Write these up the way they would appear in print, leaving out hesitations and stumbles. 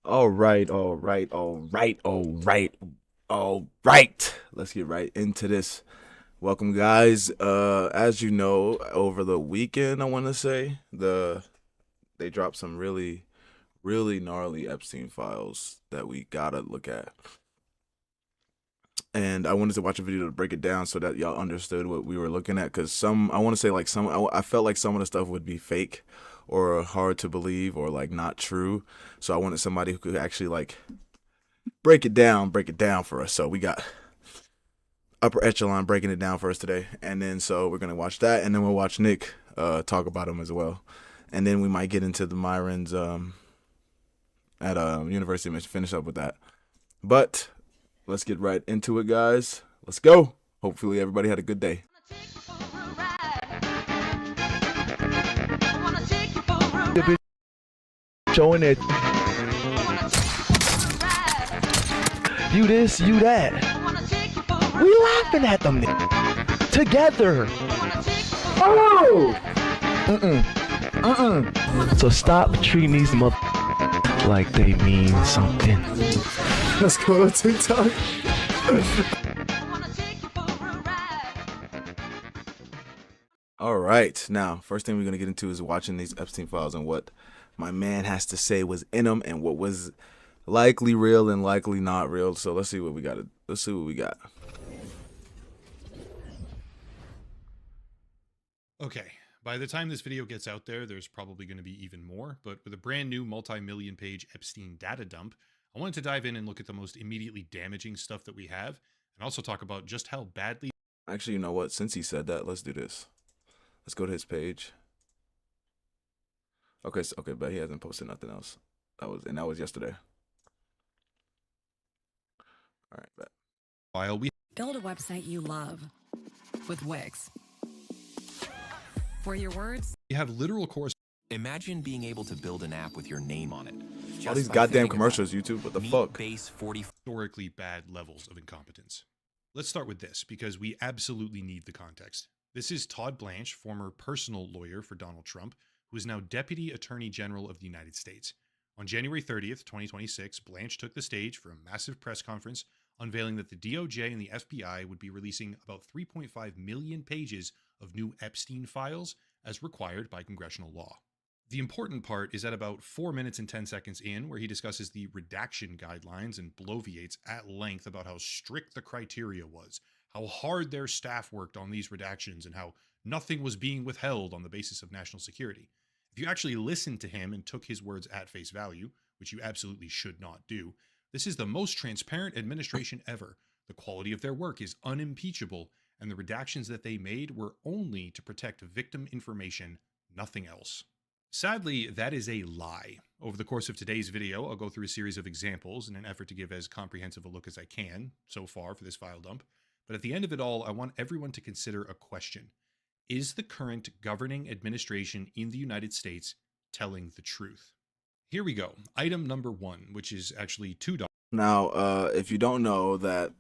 All right, all right, all right, all right, all right. Let's get right into this. Welcome, guys. As you know, over the weekend, I want to say they dropped some really gnarly Epstein files that we gotta look at, and I wanted to watch a video to break it down so that y'all understood what we were looking at. Cause I want to say like I felt like some of the stuff would be fake, or hard to believe, or like not true. So I wanted somebody who could actually like break it down for us. So we got upper echelon breaking it down for us today, and then so we're gonna watch that, and then we'll watch Nick talk about him as well, and then we might get into the Myron's at University and finish up with that. But let's get right into it, guys. Let's go. Hopefully everybody had a good day. The bitch showing it. You this, you that. We laughing at them together. Oh! So stop treating these mother like they mean something. Let's go to TikTok. All right. Now, first thing we're going to get into is watching these Epstein files and what my man has to say was in them and what was likely real and likely not real. So let's see what we got. Let's see what we got. Okay, by the time this video gets out there, there's probably going to be even more, but with a brand new multi-million page Epstein data dump, I wanted to dive in and look at the most immediately damaging stuff that we have, and also talk about just how badly... Actually, you know what? Since he said that, let's do this. Let's go to his page. Okay, okay, but he hasn't posted nothing else. That was yesterday. All right, bet. While we Build a website you love with Wix. For your words, have literal course... Imagine being able to build an app with your name on it. All these goddamn commercials, YouTube. What the fuck? Historically bad levels of incompetence. Let's start with this, because we absolutely need the context. This is Todd Blanche, former personal lawyer for Donald Trump, who is now Deputy Attorney General of the United States. On January 30th, 2026, Blanche took the stage for a massive press conference unveiling that the DOJ and the FBI would be releasing about 3.5 million pages of new Epstein files as required by congressional law. The important part is at about 4 minutes and 10 seconds in, where he discusses the redaction guidelines and bloviates at length about how strict the criteria was, how hard their staff worked on these redactions, and how nothing was being withheld on the basis of national security. If you actually listened to him and took his words at face value, which you absolutely should not do, this is the most transparent administration ever. The quality of their work is unimpeachable, and the redactions that they made were only to protect victim information, nothing else. Sadly, that is a lie. Over the course of today's video, I'll go through a series of examples in an effort to give as comprehensive a look as I can so far for this file dump. But at the end of it all, I want everyone to consider a question. Is the current governing administration in the United States telling the truth? Here we go. Item number 1, which is actually $2. Now, if you don't know that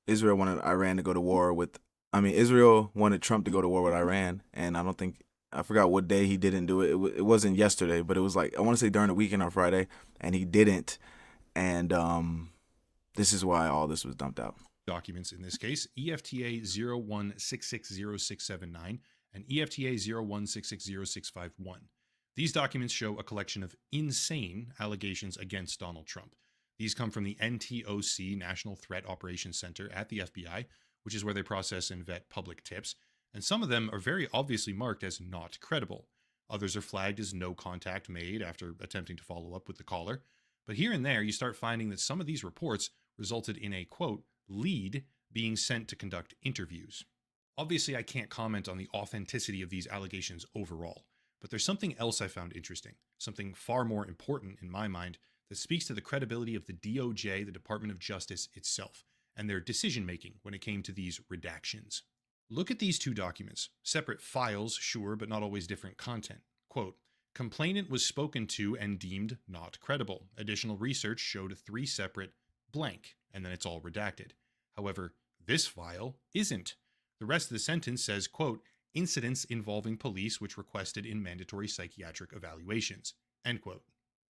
Israel wanted Iran to go to war with, Israel wanted Trump to go to war with Iran, and I forgot what day he didn't do it. It wasn't yesterday, but it was like, I want to say during the weekend or Friday, and he didn't. And this is why all this was dumped out. Documents in this case, EFTA 01660679 and EFTA 01660651. These documents show a collection of insane allegations against Donald Trump. These come from the NTOC, National Threat Operations Center at the FBI, which is where they process and vet public tips, and some of them are very obviously marked as not credible. Others are flagged as no contact made after attempting to follow up with the caller. But here and there, you start finding that some of these reports resulted in a, quote, lead being sent to conduct interviews. Obviously, I can't comment on the authenticity of these allegations overall, but there's something else I found interesting, something far more important in my mind, that speaks to the credibility of the DOJ, the Department of Justice itself, and their decision-making when it came to these redactions. Look at these two documents. Separate files, sure, but not always different content. Quote, complainant was spoken to and deemed not credible. Additional research showed 3 separate blank, and then it's all redacted. However, this file isn't. The rest of the sentence says, quote, incidents involving police which requested in mandatory psychiatric evaluations, end quote.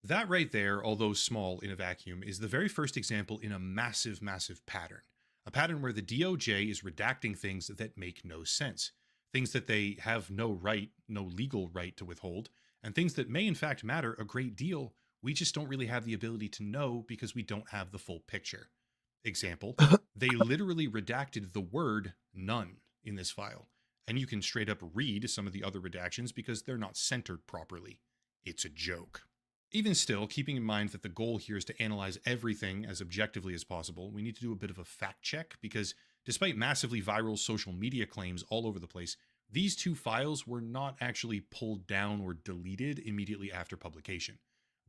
That right there, although small in a vacuum, is the very first example in a massive, massive pattern. A pattern where the DOJ is redacting things that make no sense, things that they have no right, no legal right to withhold, and things that may in fact matter a great deal. We just don't really have the ability to know because we don't have the full picture. Example, they literally redacted the word none in this file, and you can straight up read some of the other redactions because they're not centered properly. It's a joke. Even still, keeping in mind that the goal here is to analyze everything as objectively as possible, we need to do a bit of a fact check because despite massively viral social media claims all over the place, these two files were not actually pulled down or deleted immediately after publication.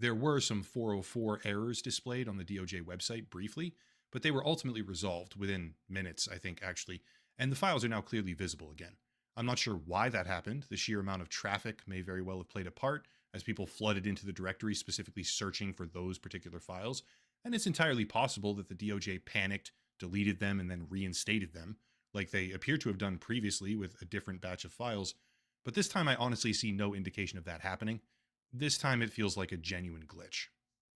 There were some 404 errors displayed on the DOJ website briefly, but they were ultimately resolved within minutes, I think, actually, and the files are now clearly visible again. I'm not sure why that happened. The sheer amount of traffic may very well have played a part, as people flooded into the directory specifically searching for those particular files, and it's entirely possible that the DOJ panicked, deleted them, and then reinstated them, like they appear to have done previously with a different batch of files, but this time I honestly see no indication of that happening. This time it feels like a genuine glitch.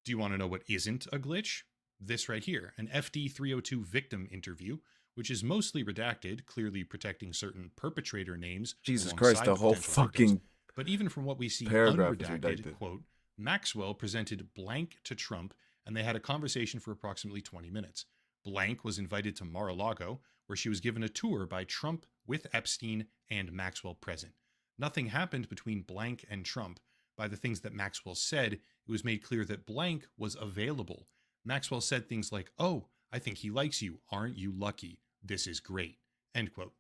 Do you want to know what isn't a glitch? This right here, an FD302 victim interview, which is mostly redacted, clearly protecting certain perpetrator names. Jesus Christ, the whole fucking victims. But even from what we see paragraph is unredacted, redacted. quote, Maxwell presented blank to Trump and they had a conversation for approximately 20 minutes. Blank was invited to Mar-a-Lago, where she was given a tour by Trump with Epstein and Maxwell present. Nothing happened between Blank and Trump. By the things that Maxwell said, it was made clear that Blank was available. Maxwell said things like, "Oh, I think he likes you. Aren't you lucky? This is great." End quote.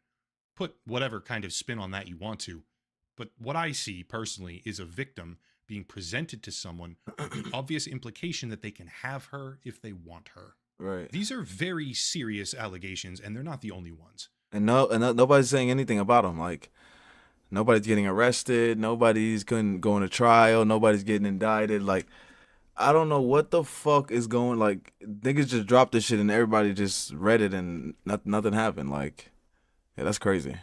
Put whatever kind of spin on that you want to. But what I see personally is a victim being presented to someone with the obvious implication that they can have her if they want her. Right. These are very serious allegations, and they're not the only ones. And nobody's saying anything about them. Like, nobody's getting arrested. Nobody's going to trial. Nobody's getting indicted. Like, I don't know what the fuck is going. Like, niggas just dropped this shit and everybody just read it and nothing happened. Like, yeah, that's crazy.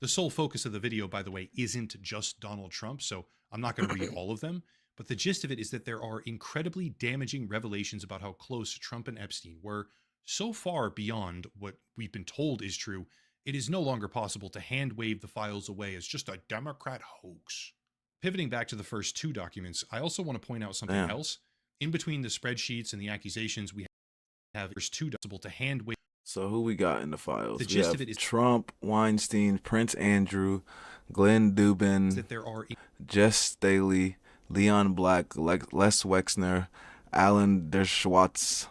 The sole focus of the video, by the way, isn't just Donald Trump, so I'm not going to read all of them. But the gist of it is that there are incredibly damaging revelations about how close Trump and Epstein were, so far beyond what we've been told is true, it is no longer possible to hand-wave the files away as just a Democrat hoax. Pivoting back to the first two documents, I also want to point out something else. In between the spreadsheets and the accusations, we have first two possible to hand-wave. So who we got in the files? The gist of it is Trump, Weinstein, Prince Andrew, Glenn Dubin, that there are Jess Staley, Leon Black, Les Wexner, Alan Dershowitz,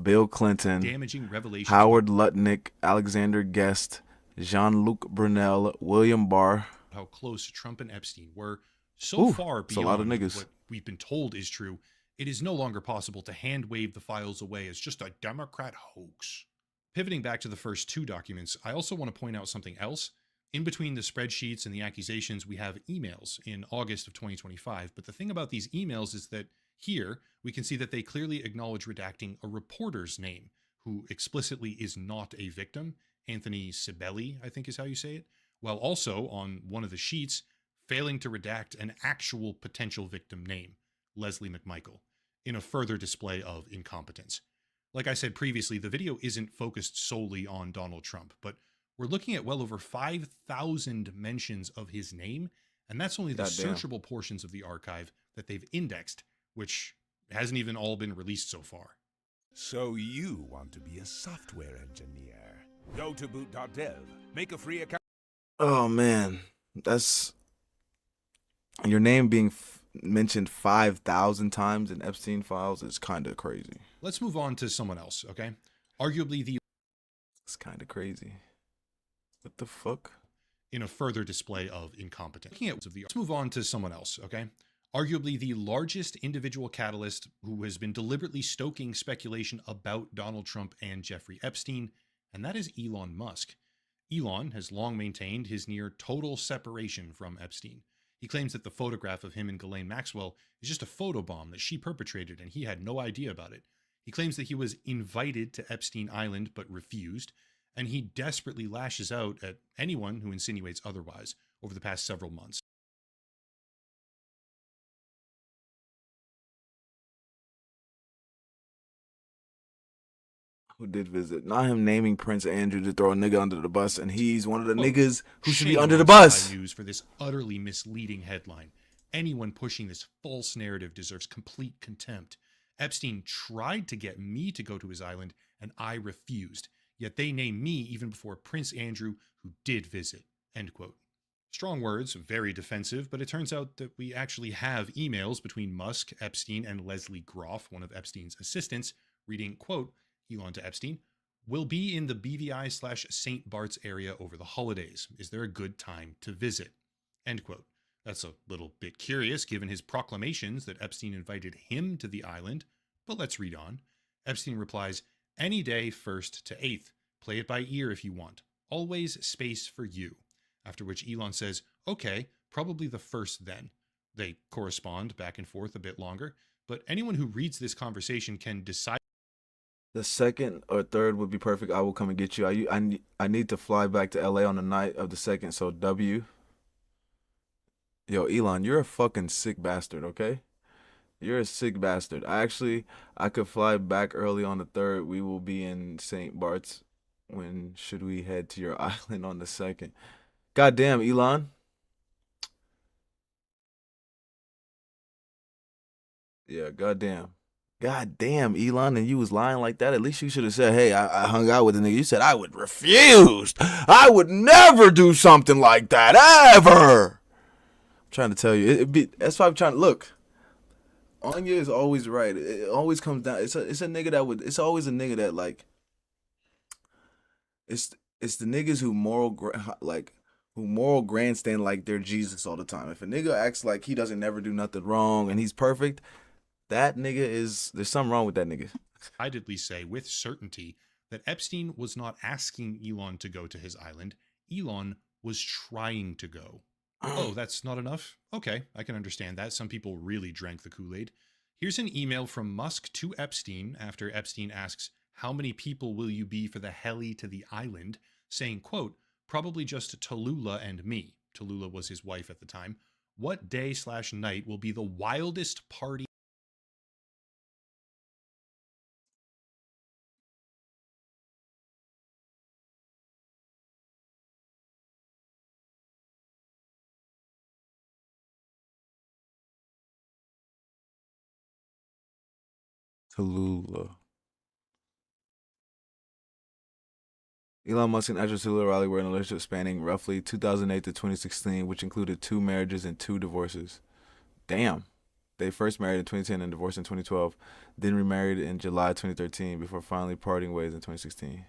Bill Clinton, damaging revelations, Howard Lutnick, Alexander Guest, Jean-Luc Brunel, William Barr. How close Trump and Epstein were, so far beyond a lot of niggas. What we've been told is true, it is no longer possible to hand-wave the files away as just a Democrat hoax. Pivoting back to the first two documents, I also want to point out something else. In between the spreadsheets and the accusations, we have emails in August of 2025. But the thing about these emails is that here we can see that they clearly acknowledge redacting a reporter's name, who explicitly is not a victim. Anthony Sibeli, I think is how you say it. While also on one of the sheets, failing to redact an actual potential victim name, Leslie McMichael, in a further display of incompetence. Like I said previously, the video isn't focused solely on Donald Trump, but we're looking at well over 5,000 mentions of his name, and that's only the searchable portions of the archive that they've indexed, which hasn't even all been released so far. So you want to be a software engineer. Go to boot.dev, make a free account. Oh, man. That's... Your name being mentioned 5,000 times in Epstein files is kind of crazy. Let's move on to someone else, okay? Arguably the... It's kind of crazy. What the fuck? In a further display of incompetence. Let's move on to someone else, okay? Arguably the largest individual catalyst who has been deliberately stoking speculation about Donald Trump and Jeffrey Epstein, and that is Elon Musk. Elon has long maintained his near total separation from Epstein. He claims that the photograph of him and Ghislaine Maxwell is just a photobomb that she perpetrated and he had no idea about it. He claims that he was invited to Epstein Island but refused, and he desperately lashes out at anyone who insinuates otherwise over the past several months. Who did visit? Not him naming Prince Andrew to throw a nigga under the bus, and he's one of the niggas who should be under the bus. News for this utterly misleading headline. Anyone pushing this false narrative deserves complete contempt. Epstein tried to get me to go to his island, and I refused. Yet they named me even before Prince Andrew, who did visit. End quote. Strong words, very defensive, but it turns out that we actually have emails between Musk, Epstein, and Leslie Groff, one of Epstein's assistants, reading, quote, Elon to Epstein, "Will be in the BVI/St. Bart's area over the holidays. Is there a good time to visit?" End quote. That's a little bit curious given his proclamations that Epstein invited him to the island, but let's read on. Epstein replies, "Any day 1st to 8th. Play it by ear if you want. Always space for you." After which Elon says, "Okay, probably the 1st then." They correspond back and forth a bit longer, but anyone who reads this conversation can decide. The 2nd or 3rd would be perfect. I will come and get you. I need to fly back to LA on the night of the 2nd, so W. Yo, Elon, you're a fucking sick bastard, okay? You're a sick bastard. I could fly back early on the 3rd. We will be in St. Bart's. When should we head to your island on the 2nd? Goddamn, Elon. Yeah, goddamn. Goddamn, Elon, and you was lying like that. At least you should have said, hey, I hung out with the nigga. You said, I would refuse. I would never do something like that, ever. I'm trying to tell you. That's why I'm trying to look. Anya is always right. It always comes down. It's a nigga that would. It's always a nigga that like. It's the niggas who moral grandstand like they're Jesus all the time. If a nigga acts like he doesn't never do nothing wrong and he's perfect, that nigga there's something wrong with that nigga. Decidedly say with certainty that Epstein was not asking Elon to go to his island. Elon was trying to go. Oh, that's not enough? Okay, I can understand that. Some people really drank the Kool-Aid. Here's an email from Musk to Epstein after Epstein asks, "How many people will you be for the heli to the island?" Saying, quote, "Probably just Tallulah and me." Tallulah was his wife at the time. "What day/night will be the wildest party?" Tallulah. Elon Musk and Tallulah Riley were in a relationship spanning roughly 2008 to 2016, which included 2 marriages and 2 divorces. Damn. They first married in 2010 and divorced in 2012, then remarried in July 2013 before finally parting ways in 2016.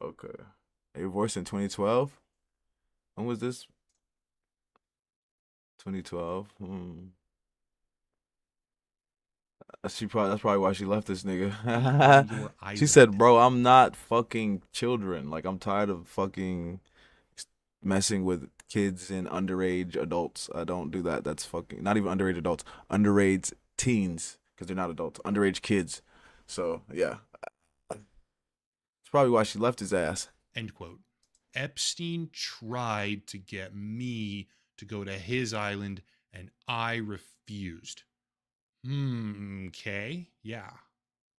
Okay. They divorced in 2012? When was this? 2012. That's probably why she left this nigga. She said, "Bro, I'm not fucking children. Like, I'm tired of fucking messing with kids and underage adults. I don't do that. That's fucking not even underage adults, underage teens, because they're not adults, underage kids." So yeah, it's probably why she left his ass. End quote. Epstein tried to get me to go to his island, and I refused. Okay, yeah.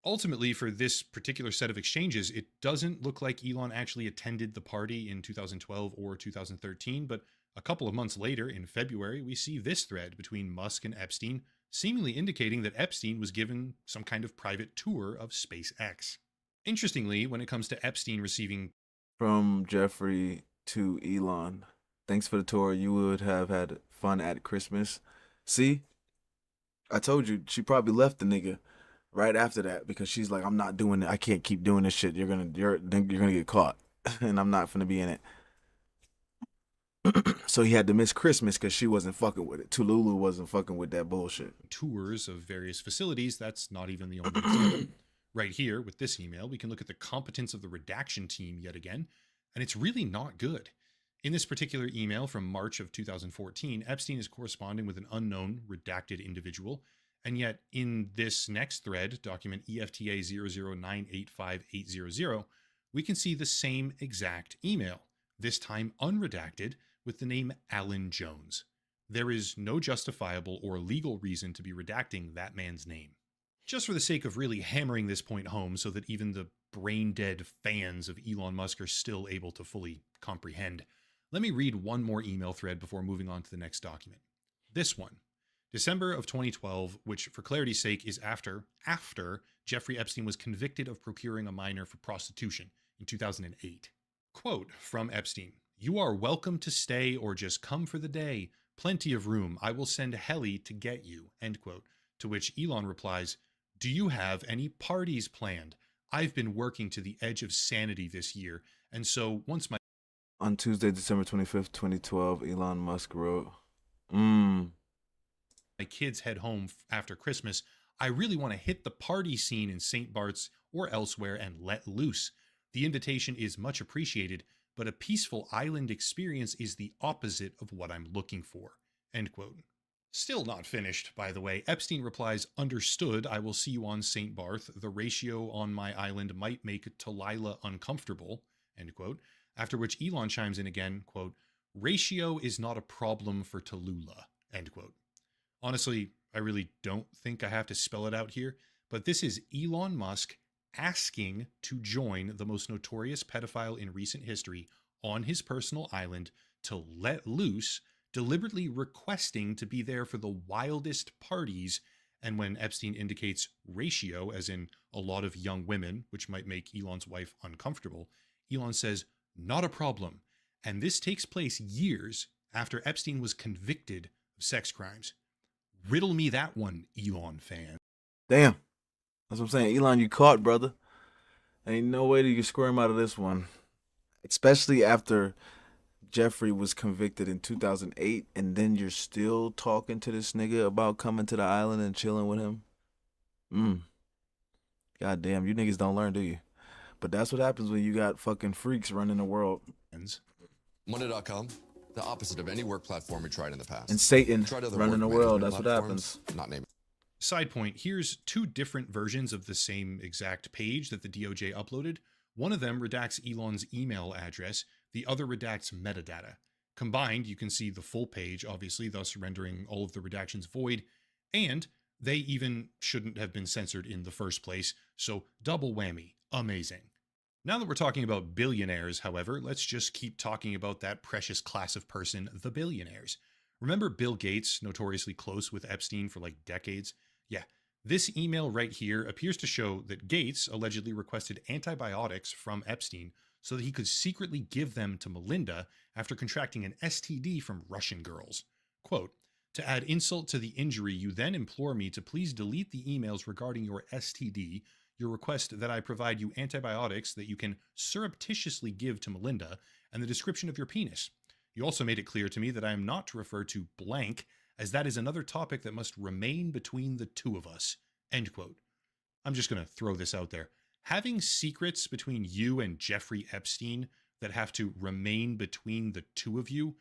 Ultimately, for this particular set of exchanges, it doesn't look like Elon actually attended the party in 2012 or 2013, but a couple of months later, in February, we see this thread between Musk and Epstein, seemingly indicating that Epstein was given some kind of private tour of SpaceX. Interestingly, when it comes to Epstein receiving From Jeffrey to Elon, "Thanks for the tour. You would have had fun at Christmas." See? I told you, she probably left the nigga right after that because she's like, "I'm not doing it. I can't keep doing this shit. You're gonna get caught, and I'm not gonna be in it." So he had to miss Christmas because she wasn't fucking with it. Tallulah wasn't fucking with that bullshit. tours of various facilities, that's not even the only example. Right here, with this email, we can look at the competence of the redaction team yet again, and it's really not good. In this particular email from March of 2014, Epstein is corresponding with an unknown redacted individual, and yet in this next thread, document EFTA 0098580, we can see the same exact email, this time unredacted, with the name Alan Jones. There is no justifiable or legal reason to be redacting that man's name. Just for the sake of really hammering this point home so that even the brain-dead fans of Elon Musk are still able to fully comprehend. Let me read one more email thread before moving on to the next document. This one, December of 2012, which for clarity's sake is after Jeffrey Epstein was convicted of procuring a minor for prostitution in 2008. Quote from Epstein, "You are welcome to stay or just come for the day. Plenty of room. I will send heli to get you." End quote. To which Elon replies, "Do you have any parties planned? I've been working to the edge of sanity this year, and so once my..." On Tuesday, December 25th, 2012, Elon Musk wrote, "My kids head home after Christmas, I really want to hit the party scene in St. Bart's or elsewhere and let loose. The invitation is much appreciated, but a peaceful island experience is the opposite of what I'm looking for." End quote. Still not finished, by the way. Epstein replies, "Understood, I will see you on St. Barth. The ratio on my island might make Talila uncomfortable." End quote. After which Elon chimes in again, quote, "Ratio is not a problem for Tallulah." End quote. Honestly, I really don't think I have to spell it out here, but this is Elon Musk asking to join the most notorious pedophile in recent history on his personal island to let loose, deliberately requesting to be there for the wildest parties. And when Epstein indicates ratio, as in a lot of young women, which might make Elon's wife uncomfortable, Elon says, "Not a problem." And this takes place years after Epstein was convicted of sex crimes. Riddle me that one, Elon fan. Damn. That's what I'm saying. Elon, you caught, brother. Ain't no way that you square him out of this one. Especially after Jeffrey was convicted in 2008, and then you're still talking to this nigga about coming to the island and chilling with him. God damn, you niggas don't learn, do you? But that's what happens when you got fucking freaks running the world. Monday.com, the opposite of any work platform we tried in the past. And Satan Tried other running the work world. management That's what platforms, happens. Not naming. Side point, here's two different versions of the same exact page that the DOJ uploaded. One of them redacts Elon's email address, the other redacts metadata. Combined, you can see the full page, obviously, thus rendering all of the redactions void, and they even shouldn't have been censored in the first place, so double whammy. Amazing. Now that we're talking about billionaires, however, let's just keep talking about that precious class of person, the billionaires. Remember Bill Gates, notoriously close with Epstein for like decades? Yeah, this email right here appears to show that Gates allegedly requested antibiotics from Epstein so that he could secretly give them to Melinda after contracting an STD from Russian girls. Quote, "To add insult to the injury, you then implore me to please delete the emails regarding your STD, your request that I provide you antibiotics that you can surreptitiously give to Melinda, and the description of your penis. You also made it clear to me that I am not to refer to blank, as that is another topic that must remain between the two of us." End quote. I'm just going to throw this out there. Having secrets between you and Jeffrey Epstein that have to remain between the two of you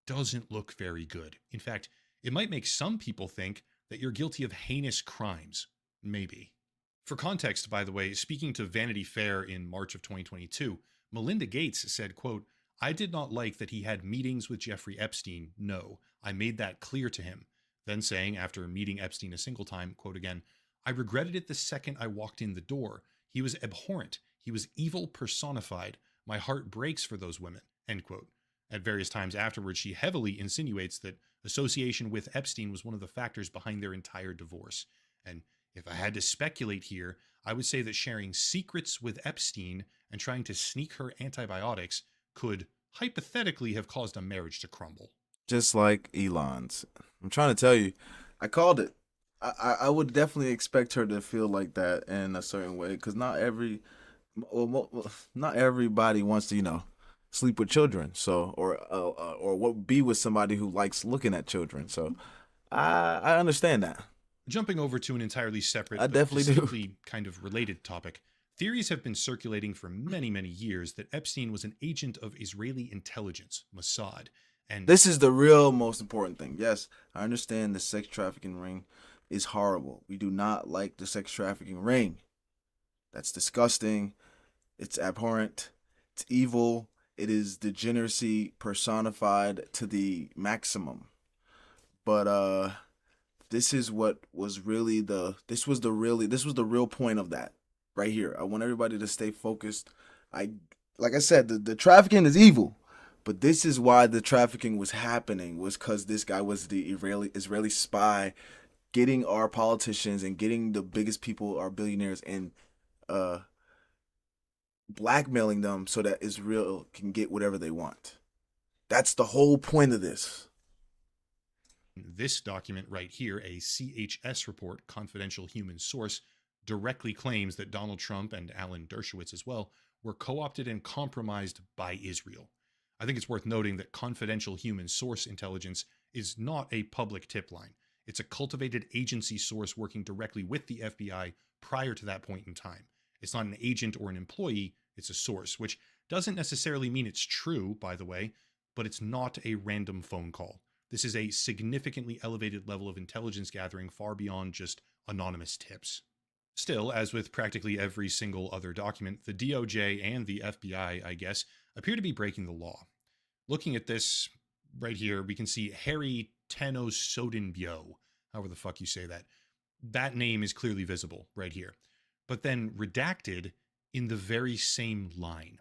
doesn't look very good. In fact, it might make some people think that you're guilty of heinous crimes. Maybe. For context, by the way, speaking to Vanity Fair in March of 2022, Melinda Gates said, quote, "I did not like that he had meetings with Jeffrey Epstein. No, I made that clear to him." Then saying, after meeting Epstein a single time, quote again, "I regretted it the second I walked in the door. He was abhorrent. He was evil personified. My heart breaks for those women." End quote. At various times afterwards, she heavily insinuates that association with Epstein was one of the factors behind their entire divorce. And if I had to speculate here, I would say that sharing secrets with Epstein and trying to sneak her antibiotics could hypothetically have caused a marriage to crumble. Just like Elon's. I'm trying to tell you, I called it. I would definitely expect her to feel like that in a certain way, because not everybody wants to, sleep with children. So, or be with somebody who likes looking at children. So, I understand that. Jumping over to an entirely separate, I definitely do. specifically kind of related topic. Theories have been circulating for many, many years that Epstein was an agent of Israeli intelligence, Mossad. And This is the real most important thing. Yes, I understand the sex trafficking ring is horrible. We do not like the sex trafficking ring. That's disgusting. It's abhorrent. It's evil. It is degeneracy personified to the maximum. But this is what was really this was the real point of that. right here. I want everybody to stay focused. Like I said, the trafficking is evil, but this is why the trafficking was happening, was because this guy was the Israeli spy, getting our politicians and getting the biggest people, our billionaires, and uh blackmailing them so that Israel can get whatever they want. That's the whole point of this. This document right here, a CHS report, confidential human source, directly claims that Donald Trump and Alan Dershowitz as well were co-opted and compromised by Israel. I think it's worth noting that confidential human source intelligence is not a public tip line. It's a cultivated agency source working directly with the FBI prior to that point in time. It's not an agent or an employee, it's a source, which doesn't necessarily mean it's true, by the way, but it's not a random phone call. This is a significantly elevated level of intelligence gathering far beyond just anonymous tips. Still, as with practically every single other document, the DOJ and the FBI, I guess, appear to be breaking the law. Looking at this right here, we can see Harry Tenosodenbio, however the fuck you say that. That name is clearly visible right here, but then redacted in the very same line.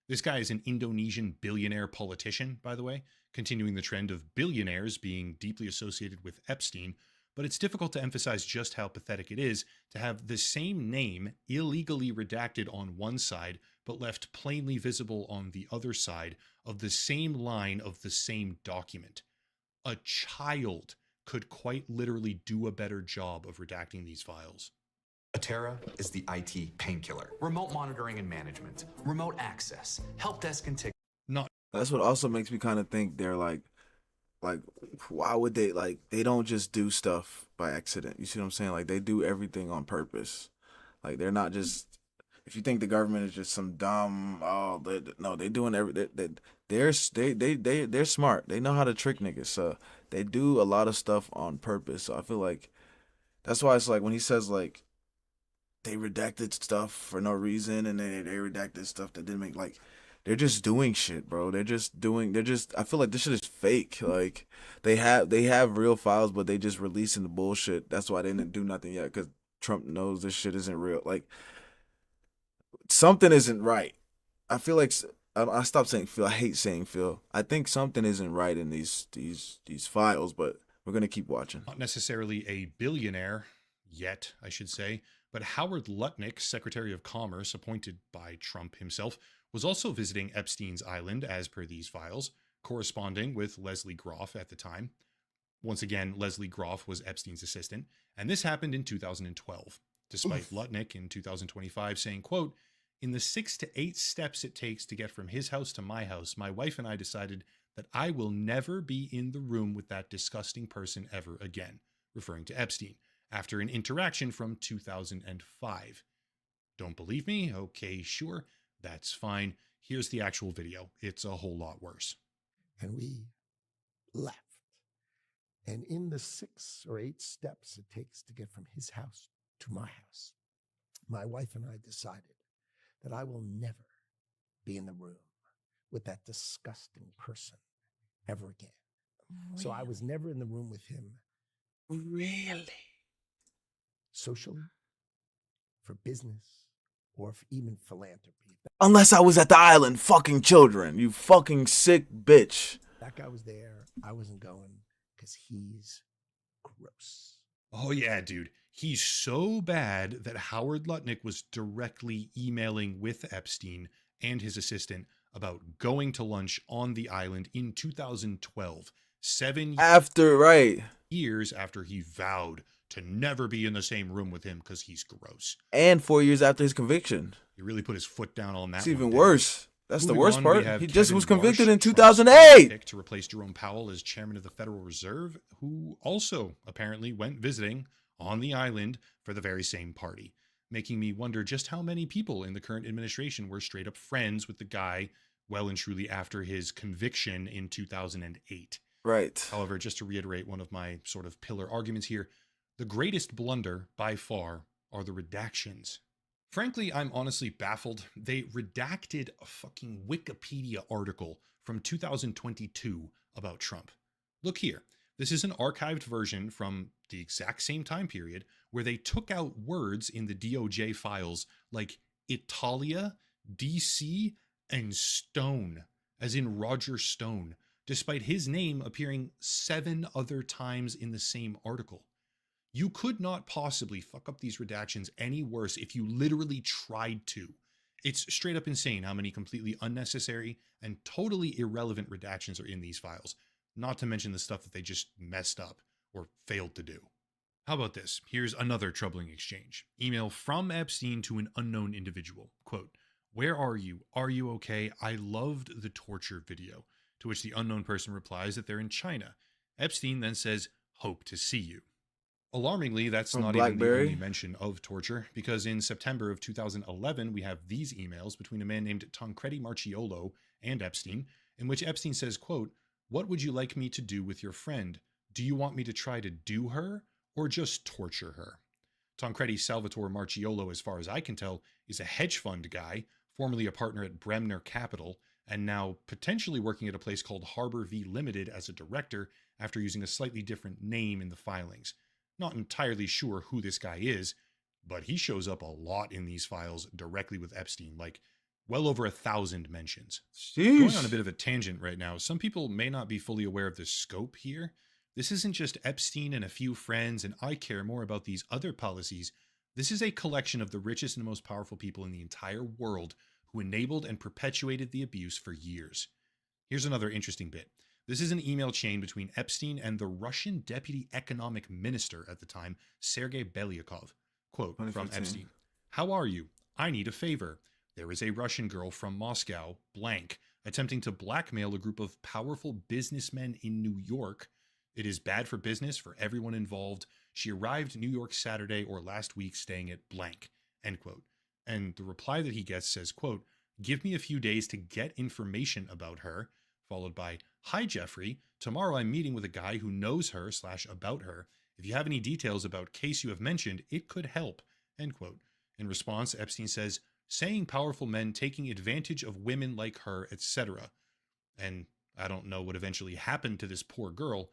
This guy is an Indonesian billionaire politician, by the way, continuing the trend of billionaires being deeply associated with Epstein, but it's difficult to emphasize just how pathetic it is to have the same name illegally redacted on one side, but left plainly visible on the other side of the same line of the same document. A child could quite literally do a better job of redacting these files. Atera is the IT painkiller. Remote monitoring and management, remote access, help desk and ticket. That's what also makes me kind of think they're like why would they, like, they don't just do stuff by accident. You see what I'm saying? Like, they do everything on purpose. Like, they're not just, if you think the government is just some dumb, no, they doing they're smart. They know how to trick niggas. So they do a lot of stuff on purpose. So I feel like that's why it's like when he says like they redacted stuff for no reason and then they redacted stuff that didn't make, like, they're just doing shit, bro. I feel like this shit is fake. Like, they have real files, but they just releasing the bullshit. That's why they didn't do nothing yet, because Trump knows this shit isn't real. Like, something isn't right. I feel like, I stopped saying Phil. I hate saying Phil. I think something isn't right in these files, but we're going to keep watching. Not necessarily a billionaire yet, I should say, but Howard Lutnick, Secretary of Commerce appointed by Trump himself, was also visiting Epstein's island as per these files, corresponding with Leslie Groff at the time. Once again, Leslie Groff was Epstein's assistant, and this happened in 2012, despite Lutnick in 2025 saying, quote, "In the 6 to 8 steps it takes to get from his house to my house, my wife and I decided that I will never be in the room with that disgusting person ever again," referring to Epstein, after an interaction from 2005. Don't believe me? Okay, sure. That's fine. Here's the actual video. It's a whole lot worse. And we left. And in the 6 or 8 steps it takes to get from his house to my house, my wife and I decided that I will never be in the room with that disgusting person ever again. Really? So I was never in the room with him. Really? Socially, for business, or for even philanthropy. Unless I was at the island fucking children, you fucking sick bitch. That guy was there. I wasn't going because he's gross. Oh yeah, dude. He's so bad that Howard Lutnick was directly emailing with Epstein and his assistant about going to lunch on the island in 2012, 7 years after he vowed to never be in the same room with him because he's gross. And 4 years after his conviction. He really put his foot down on that. It's even worse. That's the worst part. He just was convicted in Trump's 2008. pick to replace Jerome Powell as chairman of the Federal Reserve, who also apparently went visiting on the island for the very same party, making me wonder just how many people in the current administration were straight up friends with the guy well and truly after his conviction in 2008. Right. However, just to reiterate one of my sort of pillar arguments here, the greatest blunder by far are the redactions. Frankly, I'm honestly baffled. They redacted a fucking Wikipedia article from 2022 about Trump. Look here. This is an archived version from the exact same time period where they took out words in the DOJ files like Italia, DC, and Stone, as in Roger Stone, despite his name appearing 7 other times in the same article. You could not possibly fuck up these redactions any worse if you literally tried to. It's straight up insane how many completely unnecessary and totally irrelevant redactions are in these files, not to mention the stuff that they just messed up or failed to do. How about this? Here's another troubling exchange. Email from Epstein to an unknown individual. Quote, "Where are you? Are you okay? I loved the torture video." To which the unknown person replies that they're in China. Epstein then says, "Hope to see you." Alarmingly, that's From not even the BlackBerry? only mention of torture, because in September of 2011, we have these emails between a man named Tancredi Marchiolo and Epstein, in which Epstein says, quote, "What would you like me to do with your friend? Do you want me to try to do her or just torture her?" Tancredi Salvatore Marchiolo, as far as I can tell, is a hedge fund guy, formerly a partner at Bremner Capital, and now potentially working at a place called Harbor V Limited as a director after using a slightly different name in the filings. Not entirely sure who this guy is, but he shows up a lot in these files directly with Epstein, like well over 1,000 mentions. Going on a bit of a tangent right now, some people may not be fully aware of the scope here. This isn't just Epstein and a few friends, and I care more about these other policies. This is a collection of the richest and most powerful people in the entire world who enabled and perpetuated the abuse for years. Here's another interesting bit. This is an email chain between Epstein and the Russian deputy economic minister at the time, Sergei Belyakov. Quote from 2015. Epstein, "How are you? I need a favor. There is a Russian girl from Moscow, blank, attempting to blackmail a group of powerful businessmen in New York. It is bad for business for everyone involved. She arrived in New York Saturday or last week staying at blank," end quote. And the reply that he gets says, quote, "Give me a few days to get information about her," followed by, "Hi, Jeffrey. Tomorrow I'm meeting with a guy who knows her / about her. If you have any details about case you have mentioned, it could help," end quote. In response, Epstein says, "Saying powerful men taking advantage of women like her, etc." And I don't know what eventually happened to this poor girl,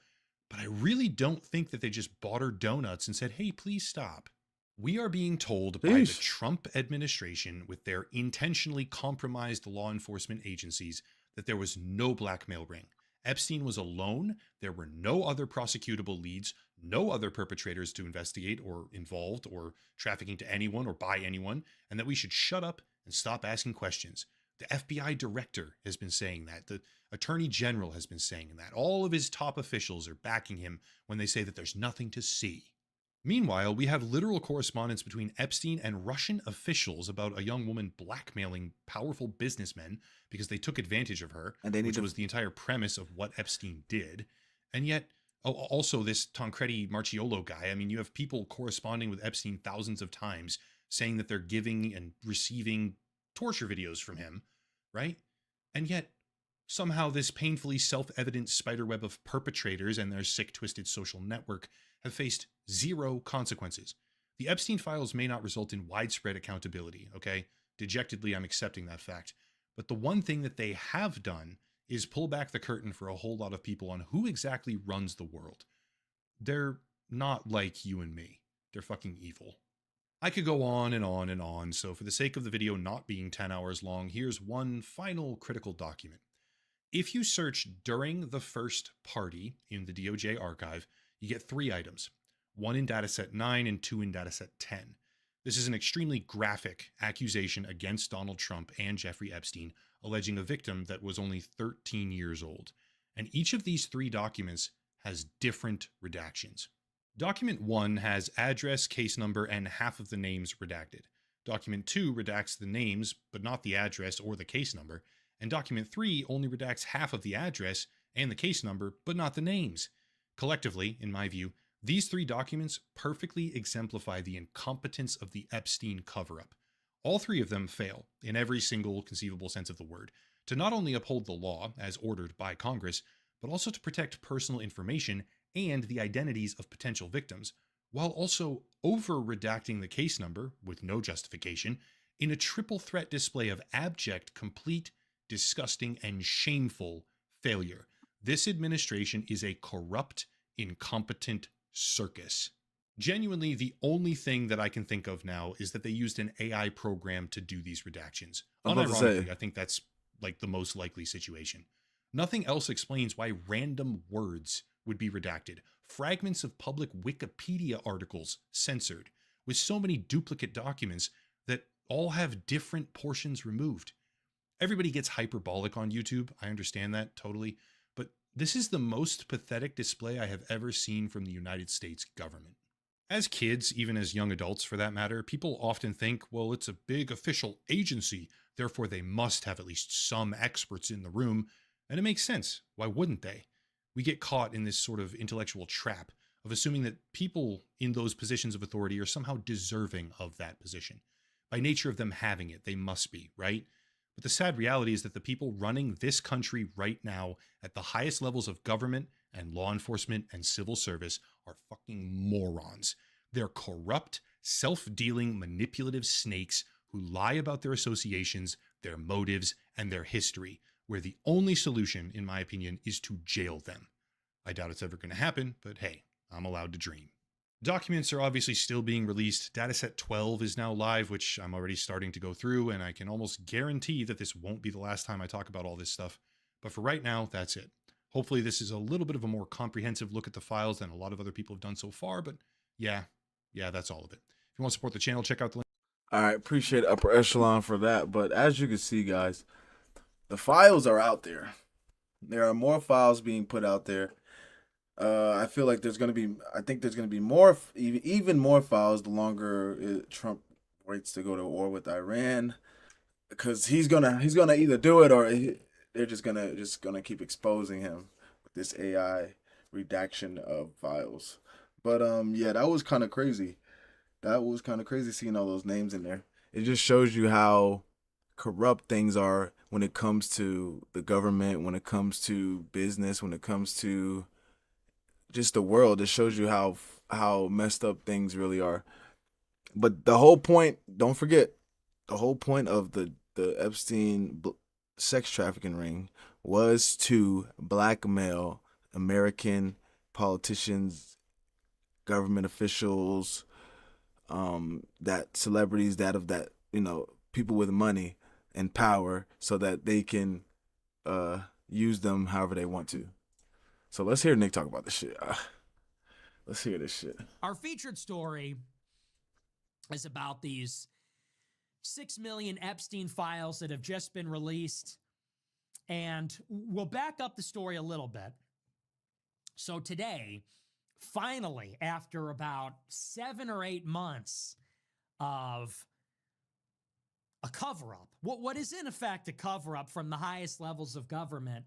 but I really don't think that they just bought her donuts and said, "Hey, please stop." We are being told by the Sheesh. Trump administration, with their intentionally compromised law enforcement agencies, that there was no blackmail ring. Epstein was alone. There were no other prosecutable leads, no other perpetrators to investigate or involved or trafficking to anyone or by anyone, and that we should shut up and stop asking questions. The FBI director has been saying that. The attorney general has been saying that. All of his top officials are backing him when they say that there's nothing to see. Meanwhile, we have literal correspondence between Epstein and Russian officials about a young woman blackmailing powerful businessmen because they took advantage of her, And they need which to- was the entire premise of what Epstein did. And yet, also this Tancredi Marchiolo guy, I mean, you have people corresponding with Epstein thousands of times saying that they're giving and receiving torture videos from him, right? And yet, somehow this painfully self-evident spiderweb of perpetrators and their sick, twisted social network have faced zero consequences. The Epstein files may not result in widespread accountability, okay? Dejectedly, I'm accepting that fact. But the one thing that they have done is pull back the curtain for a whole lot of people on who exactly runs the world. They're not like you and me. They're fucking evil. I could go on and on and on, so for the sake of the video not being 10 hours long, here's one final critical document. If you search during the first party in the DOJ archive, you get 3 items, 1 in dataset 9 and 2 in dataset 10. This is an extremely graphic accusation against Donald Trump and Jeffrey Epstein, alleging a victim that was only 13 years old. And each of these 3 documents has different redactions. Document 1 has address, case number, and half of the names redacted. Document 2 redacts the names, but not the address or the case number. And document 3 only redacts half of the address and the case number, but not the names. Collectively, in my view, these 3 documents perfectly exemplify the incompetence of the Epstein cover-up. All 3 of them fail, in every single conceivable sense of the word, to not only uphold the law as ordered by Congress, but also to protect personal information and the identities of potential victims, while also over-redacting the case number, with no justification, in a triple threat display of abject, complete, disgusting, and shameful failure. This administration is a corrupt, incompetent circus. Genuinely, the only thing that I can think of now is that they used an AI program to do these redactions. I was about to Unironically, say. I think that's like the most likely situation. Nothing else explains why random words would be redacted. Fragments of public Wikipedia articles censored, with so many duplicate documents that all have different portions removed. Everybody gets hyperbolic on YouTube. I understand that totally. But this is the most pathetic display I have ever seen from the United States government. As kids, even as young adults for that matter, people often think, well, it's a big official agency, therefore they must have at least some experts in the room. And it makes sense. Why wouldn't they? We get caught in this sort of intellectual trap of assuming that people in those positions of authority are somehow deserving of that position. By nature of them having it, they must be, right? But the sad reality is that the people running this country right now at the highest levels of government and law enforcement and civil service are fucking morons. They're corrupt, self-dealing, manipulative snakes who lie about their associations, their motives, and their history, where the only solution, in my opinion, is to jail them. I doubt it's ever going to happen, but hey, I'm allowed to dream. Documents are obviously still being released. Dataset 12 is now live, which I'm already starting to go through, and I can almost guarantee that this won't be the last time I talk about all this stuff. But for right now, that's it. Hopefully this is a little bit of a more comprehensive look at the files than a lot of other people have done so far, but yeah, that's all of it. If you want to support the channel, check out the link. All right, appreciate Upper Echelon for that. But as you can see, guys, the files are out there. There are more files being put out there. I feel like there's going to be, I think there's going to be more, even more files the longer Trump waits to go to war with Iran, because he's gonna either do it or they're just gonna keep exposing him with this AI redaction of files. But yeah, that was kind of crazy. That was kind of crazy seeing all those names in there. It just shows you how corrupt things are when it comes to the government, when it comes to business, when it comes to just the world. It shows you how messed up things really are. But the whole point, don't forget, the whole point of the Epstein sex trafficking ring was to blackmail American politicians, government officials, that celebrities, that people with money and power, so that they can use them however they want to. So let's hear Nick talk about this shit. Let's hear this shit. Our featured story is about these 6 million Epstein files that have just been released. And we'll back up the story a little bit. So today, finally, after about 7 or 8 months of a cover-up, what is in effect a cover-up from the highest levels of government,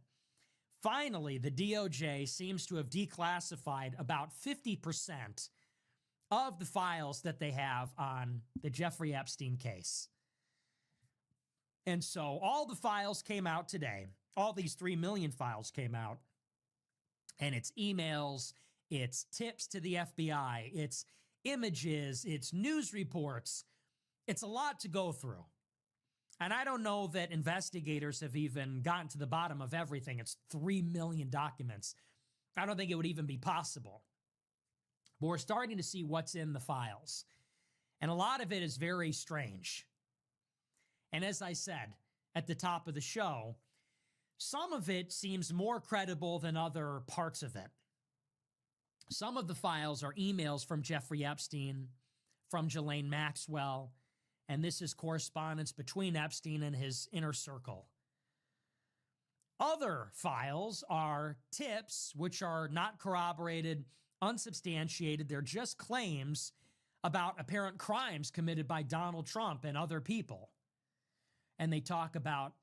finally, the DOJ seems to have declassified about 50% of the files that they have on the Jeffrey Epstein case. And so all the files came out today. All these 3 million files came out. And it's emails, it's tips to the FBI, it's images, it's news reports. It's a lot to go through. And I don't know that investigators have even gotten to the bottom of everything. It's 3 million documents. I don't think it would even be possible. But we're starting to see what's in the files. And a lot of it is very strange. And as I said at the top of the show, some of it seems more credible than other parts of it. Some of the files are emails from Jeffrey Epstein, from Ghislaine Maxwell, and this is correspondence between Epstein and his inner circle. Other files are tips, which are not corroborated, unsubstantiated. They're just claims about apparent crimes committed by Donald Trump and other people. And they talk about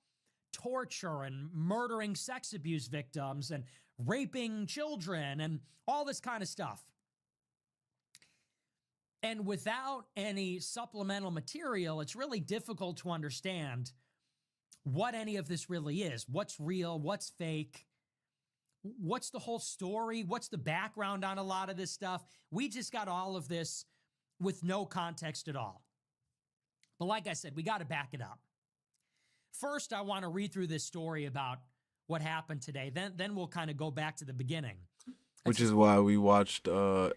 torture and murdering sex abuse victims and raping children and all this kind of stuff. And without any supplemental material, it's really difficult to understand what any of this really is. What's real? What's fake? What's the whole story? What's the background on a lot of this stuff? We just got all of this with no context at all. But like I said, we got to back it up. First, I want to read through this story about what happened today. Then we'll kind of go back to the beginning. Which is why we watched oh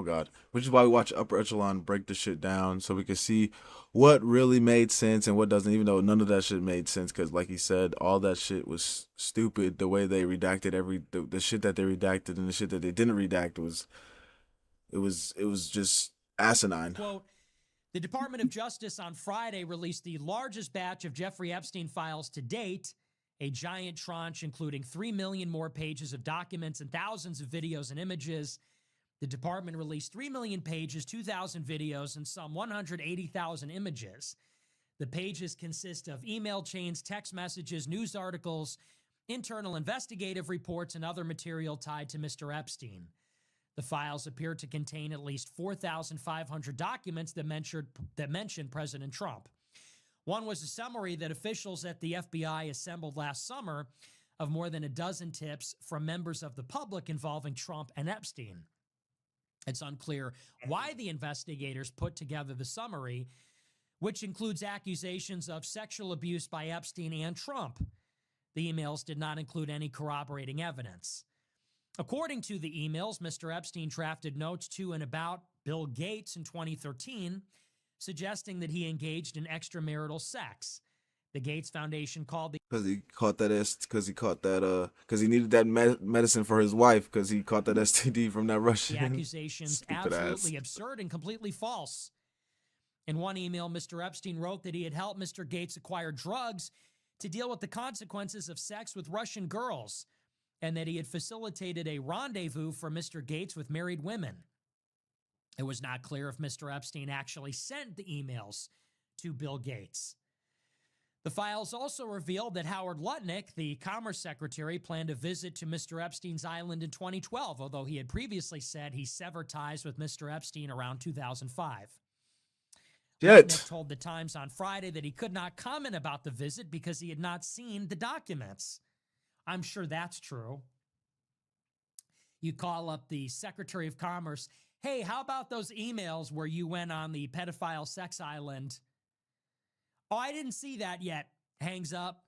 god, which is why we watch Upper Echelon break the shit down so we could see what really made sense and what doesn't. Even though none of that shit made sense, because like he said, all that shit was stupid. The way they redacted the shit that they redacted and the shit that they didn't redact was just asinine. Quote, the Department of Justice on Friday released the largest batch of Jeffrey Epstein files to date, a giant tranche including 3 million more pages of documents and thousands of videos and images. The department released 3 million pages, 2,000 videos, and some 180,000 images. The pages consist of email chains, text messages, news articles, internal investigative reports, and other material tied to Mr. Epstein. The files appear to contain at least 4,500 documents that mention President Trump. One was a summary that officials at the FBI assembled last summer of more than a dozen tips from members of the public involving Trump and Epstein. It's unclear why the investigators put together the summary, which includes accusations of sexual abuse by Epstein and Trump. The emails did not include any corroborating evidence. According to the emails, Mr. Epstein drafted notes to and about Bill Gates in 2013, suggesting that he engaged in extramarital sex. The Gates Foundation called the Because he needed that medicine for his wife because he caught that STD from that Russian. The accusations Stupid absolutely ass. absurd and completely false. In one email, Mr. Epstein wrote that he had helped Mr. Gates acquire drugs to deal with the consequences of sex with Russian girls, and that he had facilitated a rendezvous for Mr. Gates with married women. It was not clear if Mr. Epstein actually sent the emails to Bill Gates. The files also revealed that Howard Lutnick, the Commerce Secretary, planned a visit to Mr. Epstein's island in 2012, although he had previously said he severed ties with Mr. Epstein around 2005. Lutnick told the Times on Friday that he could not comment about the visit because he had not seen the documents. I'm sure that's true. You call up the Secretary of Commerce, hey, how about those emails where you went on the pedophile sex island? Oh, I didn't see that yet. Hangs up.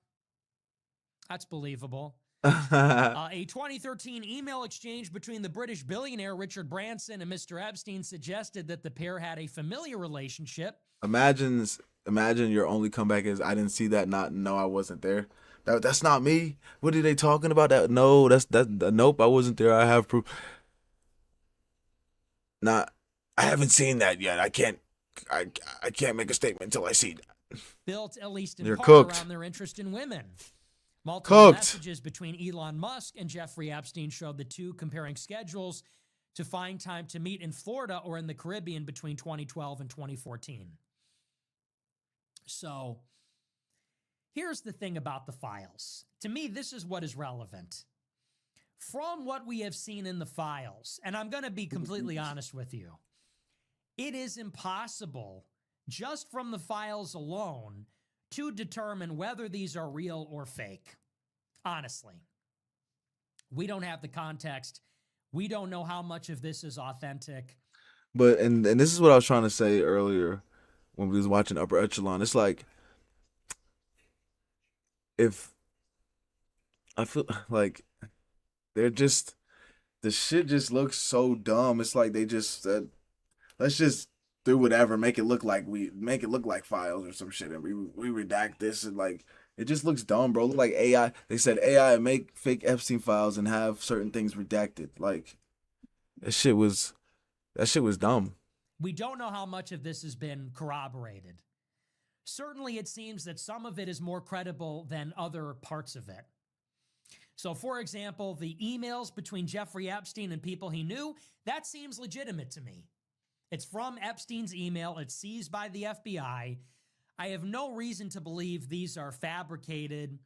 That's believable. A 2013 email exchange between the British billionaire Richard Branson and Mr. Epstein suggested that the pair had a familiar relationship. Imagine your only comeback is I didn't see that. No, I wasn't there. That's not me. What are they talking about? Nope, I wasn't there. I have proof. I haven't seen that yet. I can't make a statement until I see that. Built at least in You're part cooked. around their interest in women. Multiple Cooked. messages between Elon Musk and Jeffrey Epstein showed the two comparing schedules to find time to meet in Florida or in the Caribbean between 2012 and 2014. So here's the thing about the files. To me, this is what is relevant. From what we have seen in the files, and I'm going to be completely honest with you, it is impossible, just from the files alone, to determine whether these are real or fake. Honestly. We don't have the context. We don't know how much of this is authentic. But and this is what I was trying to say earlier when we was watching Upper Echelon. It's like if I feel like they're just the shit just looks so dumb. It's like they just said, let's just do whatever, make it look like files or some shit, and we redact this, and like it just looks dumb, bro. Look like AI. They said AI make fake Epstein files and have certain things redacted. Like that shit was dumb. We don't know how much of this has been corroborated. Certainly, it seems that some of it is more credible than other parts of it. So, for example, the emails between Jeffrey Epstein and people he knew, that seems legitimate to me. It's from Epstein's email. It's seized by the FBI. I have no reason to believe these are fabricated.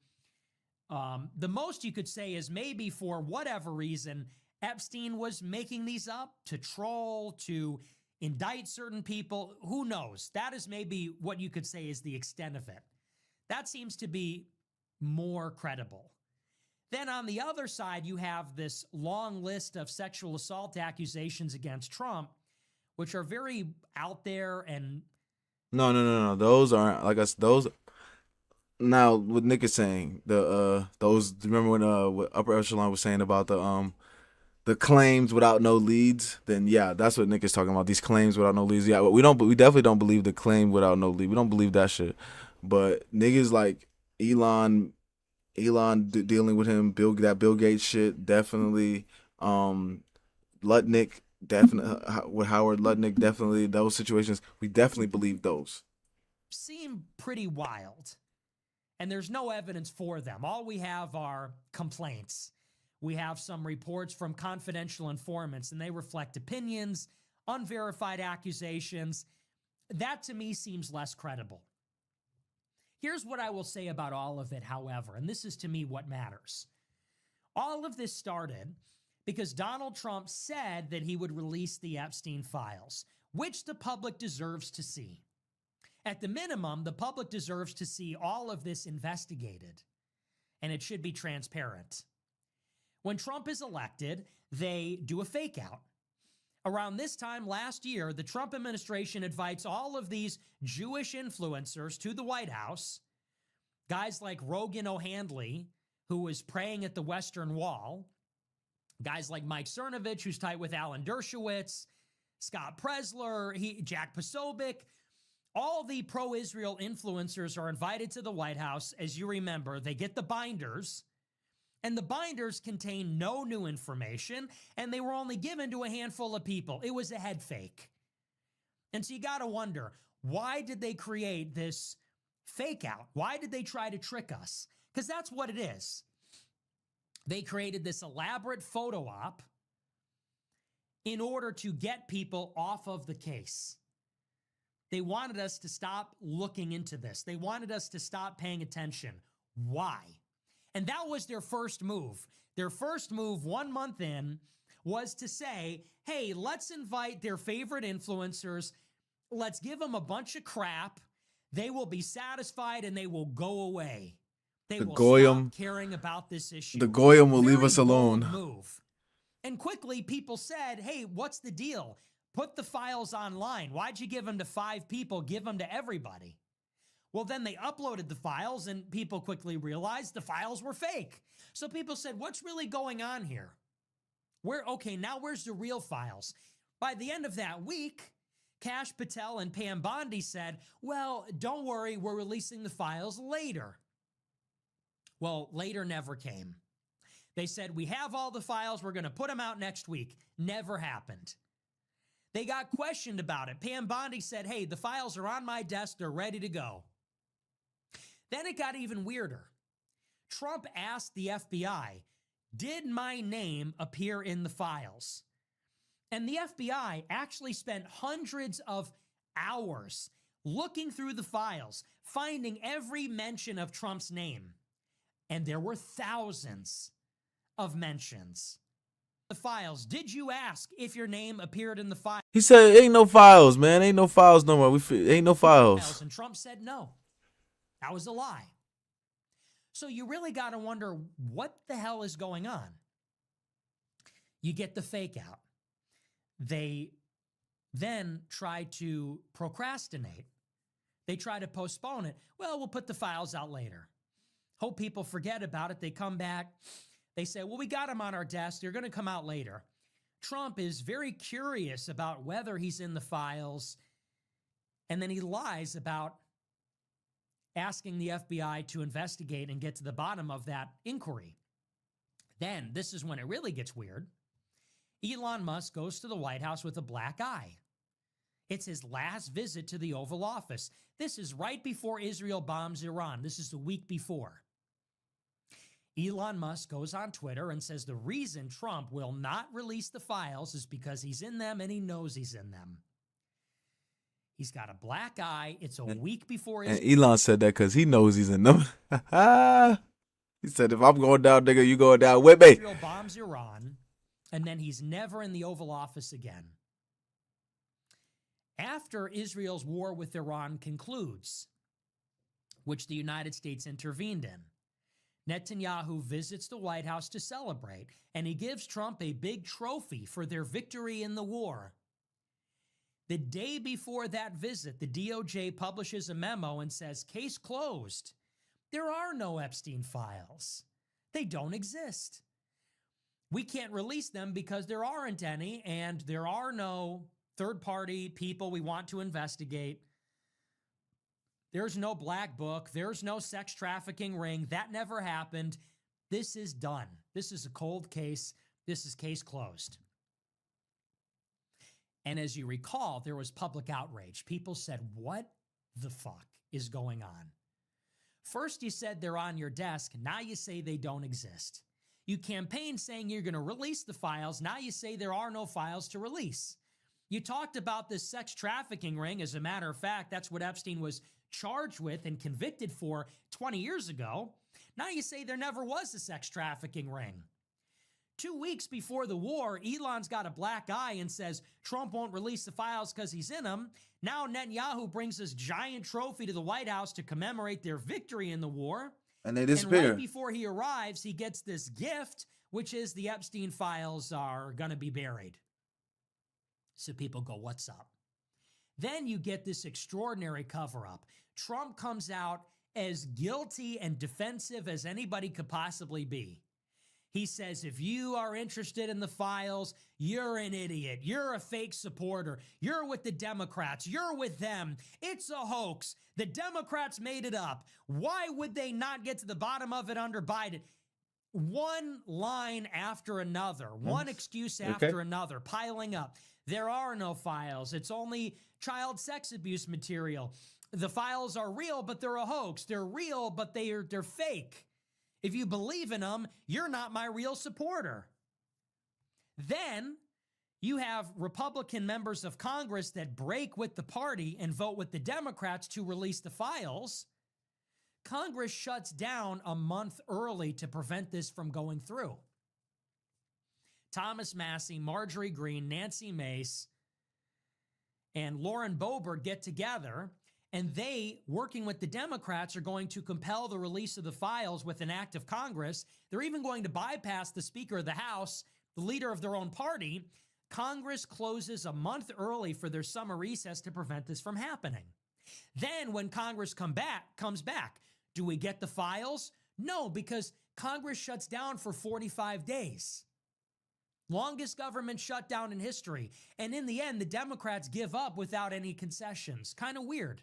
The most you could say is maybe for whatever reason, Epstein was making these up to troll, to indict certain people. Who knows? That is maybe what you could say is the extent of it. That seems to be more credible. Then on the other side, you have this long list of sexual assault accusations against Trump, which are very out there and... No. Those aren't like us. Those now what Nick is saying. Those remember when what Upper Echelon was saying about the the claims without no leads, then yeah, that's what Nick is talking about. These claims without no leads. Yeah, but we definitely don't believe the claim without no lead. We don't believe that shit. But niggas like dealing with him, Bill Gates shit, definitely. Lutnick, definitely with Howard Lutnick, definitely those situations. We definitely believe those. Seem pretty wild. And there's no evidence for them. All we have are complaints. We have some reports from confidential informants, and they reflect opinions, unverified accusations. That to me seems less credible. Here's what I will say about all of it, however, and this is to me what matters. All of this started because Donald Trump said that he would release the Epstein files, which the public deserves to see. At the minimum, the public deserves to see all of this investigated, and it should be transparent. When Trump is elected, they do a fake out. Around this time last year, the Trump administration invites all of these Jewish influencers to the White House, guys like Rogan O'Handley, who was praying at the Western Wall, guys like Mike Cernovich, who's tight with Alan Dershowitz, Scott Presler, Jack Posobiec. All the pro-Israel influencers are invited to the White House. As you remember, they get the binders, and the binders contain no new information, and they were only given to a handful of people. It was a head fake. And so you got to wonder, why did they create this fake out? Why did they try to trick us? Because that's what it is. They created this elaborate photo op in order to get people off of the case. They wanted us to stop looking into this. They wanted us to stop paying attention. Why? And that was their first move. Their first move 1 month in was to say, hey, let's invite their favorite influencers. Let's give them a bunch of crap. They will be satisfied and they will go away. They will stop caring about this issue. The Goyim will leave Very us alone. bold move. And quickly people said, hey, what's the deal? Put the files online. Why'd you give them to 5 people? Give them to everybody. Well, then they uploaded the files and people quickly realized the files were fake. So people said, what's really going on here? Now where's the real files? By the end of that week, Kash Patel and Pam Bondi said, well, don't worry, we're releasing the files later. Well, later never came. They said, we have all the files, we're going to put them out next week. Never happened. They got questioned about it. Pam Bondi said, hey, the files are on my desk, they're ready to go. Then it got even weirder. Trump asked the FBI, did my name appear in the files? And the FBI actually spent hundreds of hours looking through the files, finding every mention of Trump's name. And there were thousands of mentions. The files. Did you ask if your name appeared in the files? He said, ain't no files, man. Ain't no files no more. Ain't no files. And Trump said no. That was a lie. So you really got to wonder what the hell is going on. You get the fake out. They then try to procrastinate. They try to postpone it. Well, we'll put the files out later. Hope people forget about it. They come back. They say, well, we got them on our desk. They're going to come out later. Trump is very curious about whether he's in the files. And then he lies about asking the FBI to investigate and get to the bottom of that inquiry. Then, this is when it really gets weird. Elon Musk goes to the White House with a black eye. It's his last visit to the Oval Office. This is right before Israel bombs Iran. This is the week before. Elon Musk goes on Twitter and says the reason Trump will not release the files is because he's in them and he knows he's in them. He's got a black eye. It's a week before And Elon said that because he knows he's in them. He said, if I'm going down, nigga, you going down with me. Israel bombs Iran, and then he's never in the Oval Office again. After Israel's war with Iran concludes, which the United States intervened in, Netanyahu visits the White House to celebrate, and he gives Trump a big trophy for their victory in the war. The day before that visit, the DOJ publishes a memo and says, case closed. There are no Epstein files. They don't exist. we can't release them because there aren't any, and there are no third-party people we want to investigate. There's no black book. There's no sex trafficking ring. That never happened. This is done. This is a cold case. This is case closed. And as you recall, there was public outrage. People said, what the fuck is going on? First, you said they're on your desk. Now you say they don't exist. You campaigned saying you're going to release the files. Now you say there are no files to release. You talked about this sex trafficking ring. As a matter of fact, that's what Epstein was charged with and convicted for 20 years ago. Now you say there never was a sex trafficking ring. 2 weeks before the war, Elon's got a black eye and says Trump won't release the files because he's in them. Now Netanyahu brings this giant trophy to the White House to commemorate their victory in the war. And they And disappear. right before he arrives, he gets this gift, which is the Epstein files are going to be buried. So people go, what's up? Then you get this extraordinary cover-up. Trump comes out as guilty and defensive as anybody could possibly be. He says, if you are interested in the files, you're an idiot. You're a fake supporter. You're with the Democrats. You're with them. It's a hoax. The Democrats made it up. Why would they not get to the bottom of it under Biden? One line after another, one excuse after another, piling up. There are no files. It's only child sex abuse material. The files are real, but they're a hoax. They're real, but they're fake. If you believe in them, you're not my real supporter. Then you have Republican members of Congress that break with the party and vote with the Democrats to release the files. Congress shuts down a month early to prevent this from going through. Thomas Massie, Marjorie Greene, Nancy Mace, and Lauren Boebert get together, and they, working with the Democrats, are going to compel the release of the files with an act of Congress. They're even going to bypass the Speaker of the House, the leader of their own party. Congress closes a month early for their summer recess to prevent this from happening. Then when Congress comes back, do we get the files? No, because Congress shuts down for 45 days. Longest government shutdown in history. And in the end, the Democrats give up without any concessions. Kind of weird.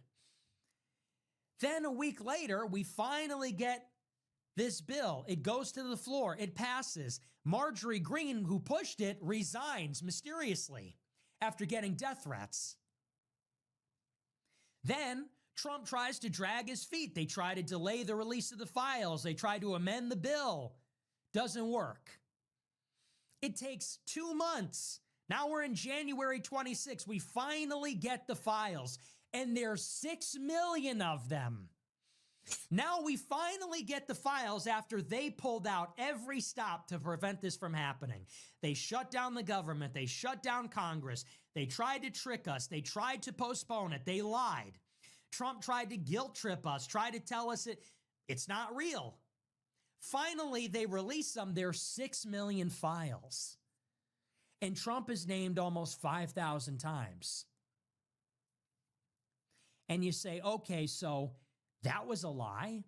Then a week later, we finally get this bill. It goes to the floor. It passes. Marjorie Greene, who pushed it, resigns mysteriously after getting death threats. Then Trump tries to drag his feet. They try to delay the release of the files. They try to amend the bill. Doesn't work. It takes 2 months. Now we're in January 26. We finally get the files, and there's 6 million of them. Now we finally get the files after they pulled out every stop to prevent this from happening. They shut down the government. They shut down Congress. They tried to trick us. They tried to postpone it. They lied. Trump tried to guilt trip us, tried to tell us it's not real. Finally, they release them. There's 6 million files. And Trump is named almost 5,000 times. And you say, okay, so that was a lie.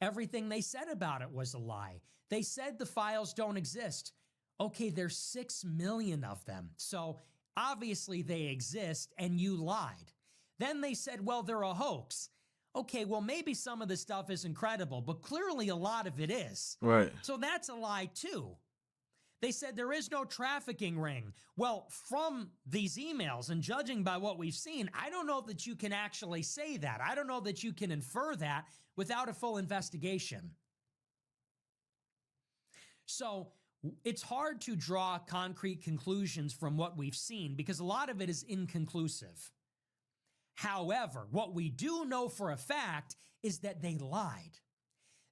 Everything they said about it was a lie. They said the files don't exist. Okay, there's 6 million of them. So obviously they exist and you lied. Then they said, well, they're a hoax. Okay, well, maybe some of the stuff is incredible, but clearly a lot of it is. Right. So that's a lie too. They said there is no trafficking ring. Well, from these emails and judging by what we've seen, I don't know that you can actually say that. I don't know that you can infer that without a full investigation. So it's hard to draw concrete conclusions from what we've seen because a lot of it is inconclusive. However, what we do know for a fact is that they lied.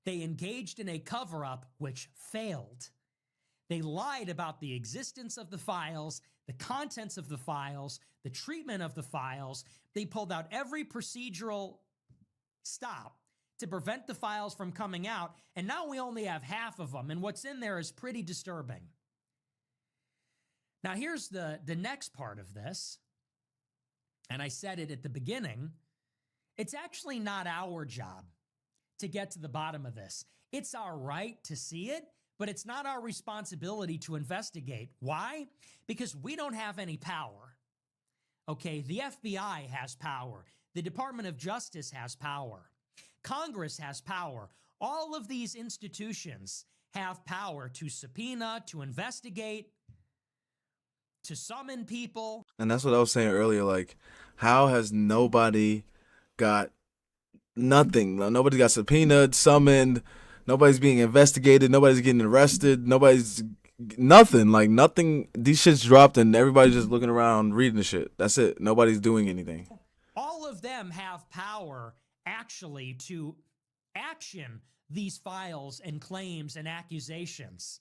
They engaged in a cover-up which failed. They lied about the existence of the files, the contents of the files, the treatment of the files. They pulled out every procedural stop to prevent the files from coming out, and now we only have half of them, and what's in there is pretty disturbing. Now, here's the next part of this, and I said it at the beginning. It's actually not our job to get to the bottom of this. It's our right to see it, but it's not our responsibility to investigate. Why? Because we don't have any power. Okay, the FBI has power. The Department of Justice has power. Congress has power. All of these institutions have power to subpoena, to investigate, to summon people. And that's what I was saying earlier. Like, how has nobody got nothing? Nobody got subpoenaed, summoned. Nobody's being investigated. Nobody's getting arrested. Nobody's nothing. Like, nothing. These shits dropped and everybody's just looking around reading the shit. That's it. Nobody's doing anything. All of them have power actually to action these files and claims and accusations.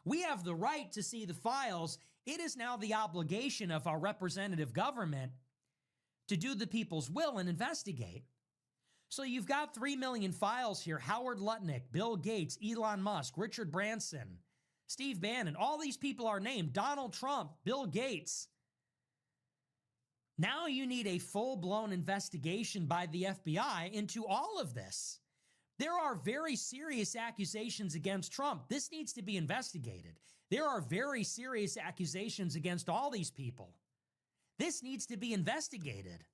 We have the right to see the files. It is now the obligation of our representative government to do the people's will and investigate. So you've got 3 million files here. Howard Lutnick, Bill Gates, Elon Musk, Richard Branson, Steve Bannon. All these people are named. Donald Trump, Bill Gates. Now you need a full-blown investigation by the FBI into all of this. There are very serious accusations against Trump. This needs to be investigated. There are very serious accusations against all these people. This needs to be investigated.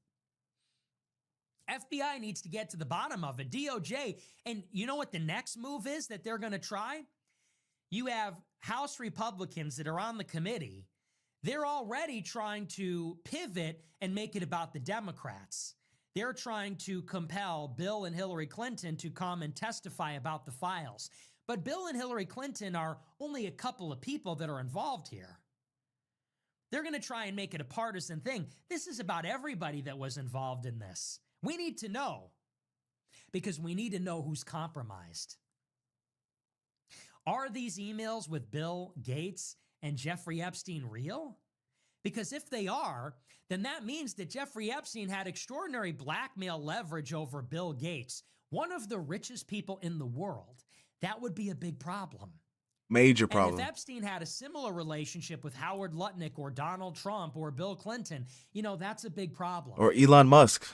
FBI needs to get to the bottom of it. DOJ, and you know what the next move is that they're going to try? You have House Republicans that are on the committee. They're already trying to pivot and make it about the Democrats. They're trying to compel Bill and Hillary Clinton to come and testify about the files. But Bill and Hillary Clinton are only a couple of people that are involved here. They're going to try and make it a partisan thing. This is about everybody that was involved in this. We need to know, because we need to know who's compromised. Are these emails with Bill Gates and Jeffrey Epstein real? Because if they are, then that means that Jeffrey Epstein had extraordinary blackmail leverage over Bill Gates, one of the richest people in the world. That would be a big problem. Major problem. And if Epstein had a similar relationship with Howard Lutnick or Donald Trump or Bill Clinton, that's a big problem. Or Elon Musk.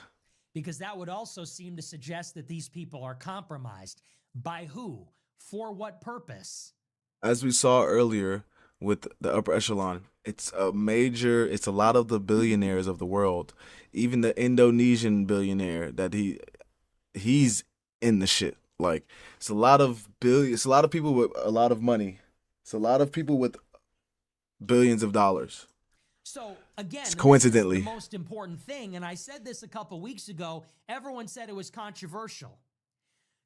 Because that would also seem to suggest that these people are compromised. By who? For what purpose? As we saw earlier with the upper echelon, it's a lot of the billionaires of the world, even the Indonesian billionaire that he's in the shit. Like, it's a lot of people with a lot of money. It's a lot of people with billions of dollars. So again, coincidentally, this is the most important thing, and I said this a couple weeks ago. Everyone said it was controversial.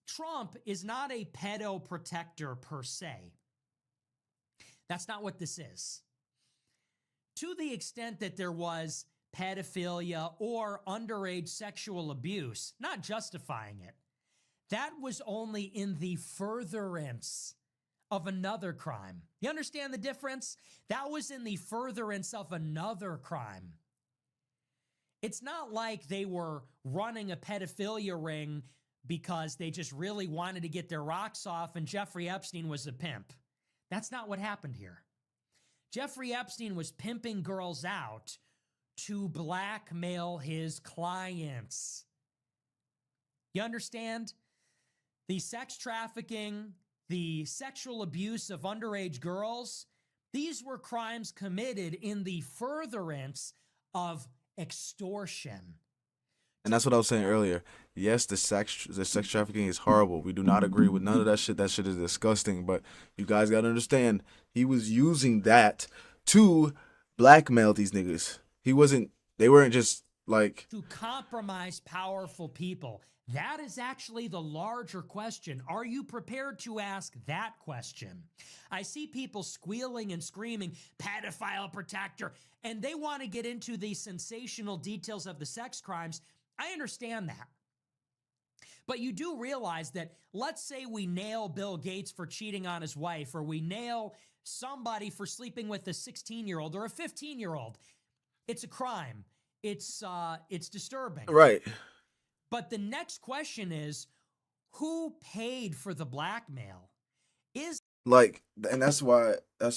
Trump is not a pedo protector per se. That's not what this is. To the extent that there was pedophilia or underage sexual abuse, not justifying it, that was only in the furtherance of another crime. You understand the difference? That was in the furtherance of another crime. It's not like they were running a pedophilia ring because they just really wanted to get their rocks off and Jeffrey Epstein was a pimp. That's not what happened here. Jeffrey Epstein was pimping girls out to blackmail his clients. You understand? The sex trafficking, the sexual abuse of underage girls, these were crimes committed in the furtherance of extortion. And that's what I was saying earlier. Yes, the sex trafficking is horrible. We do not agree with none of that shit. That shit is disgusting. But you guys got to understand, he was using that to blackmail these niggas. They weren't just like... to compromise powerful people. That is actually the larger question. Are you prepared to ask that question? I see people squealing and screaming, pedophile protector, and they want to get into the sensational details of the sex crimes. I understand that. But you do realize that, let's say we nail Bill Gates for cheating on his wife, or we nail somebody for sleeping with a 16-year-old or a 15-year-old. It's a crime. It's disturbing. Right. But the next question is, who paid for the blackmail? And that's why I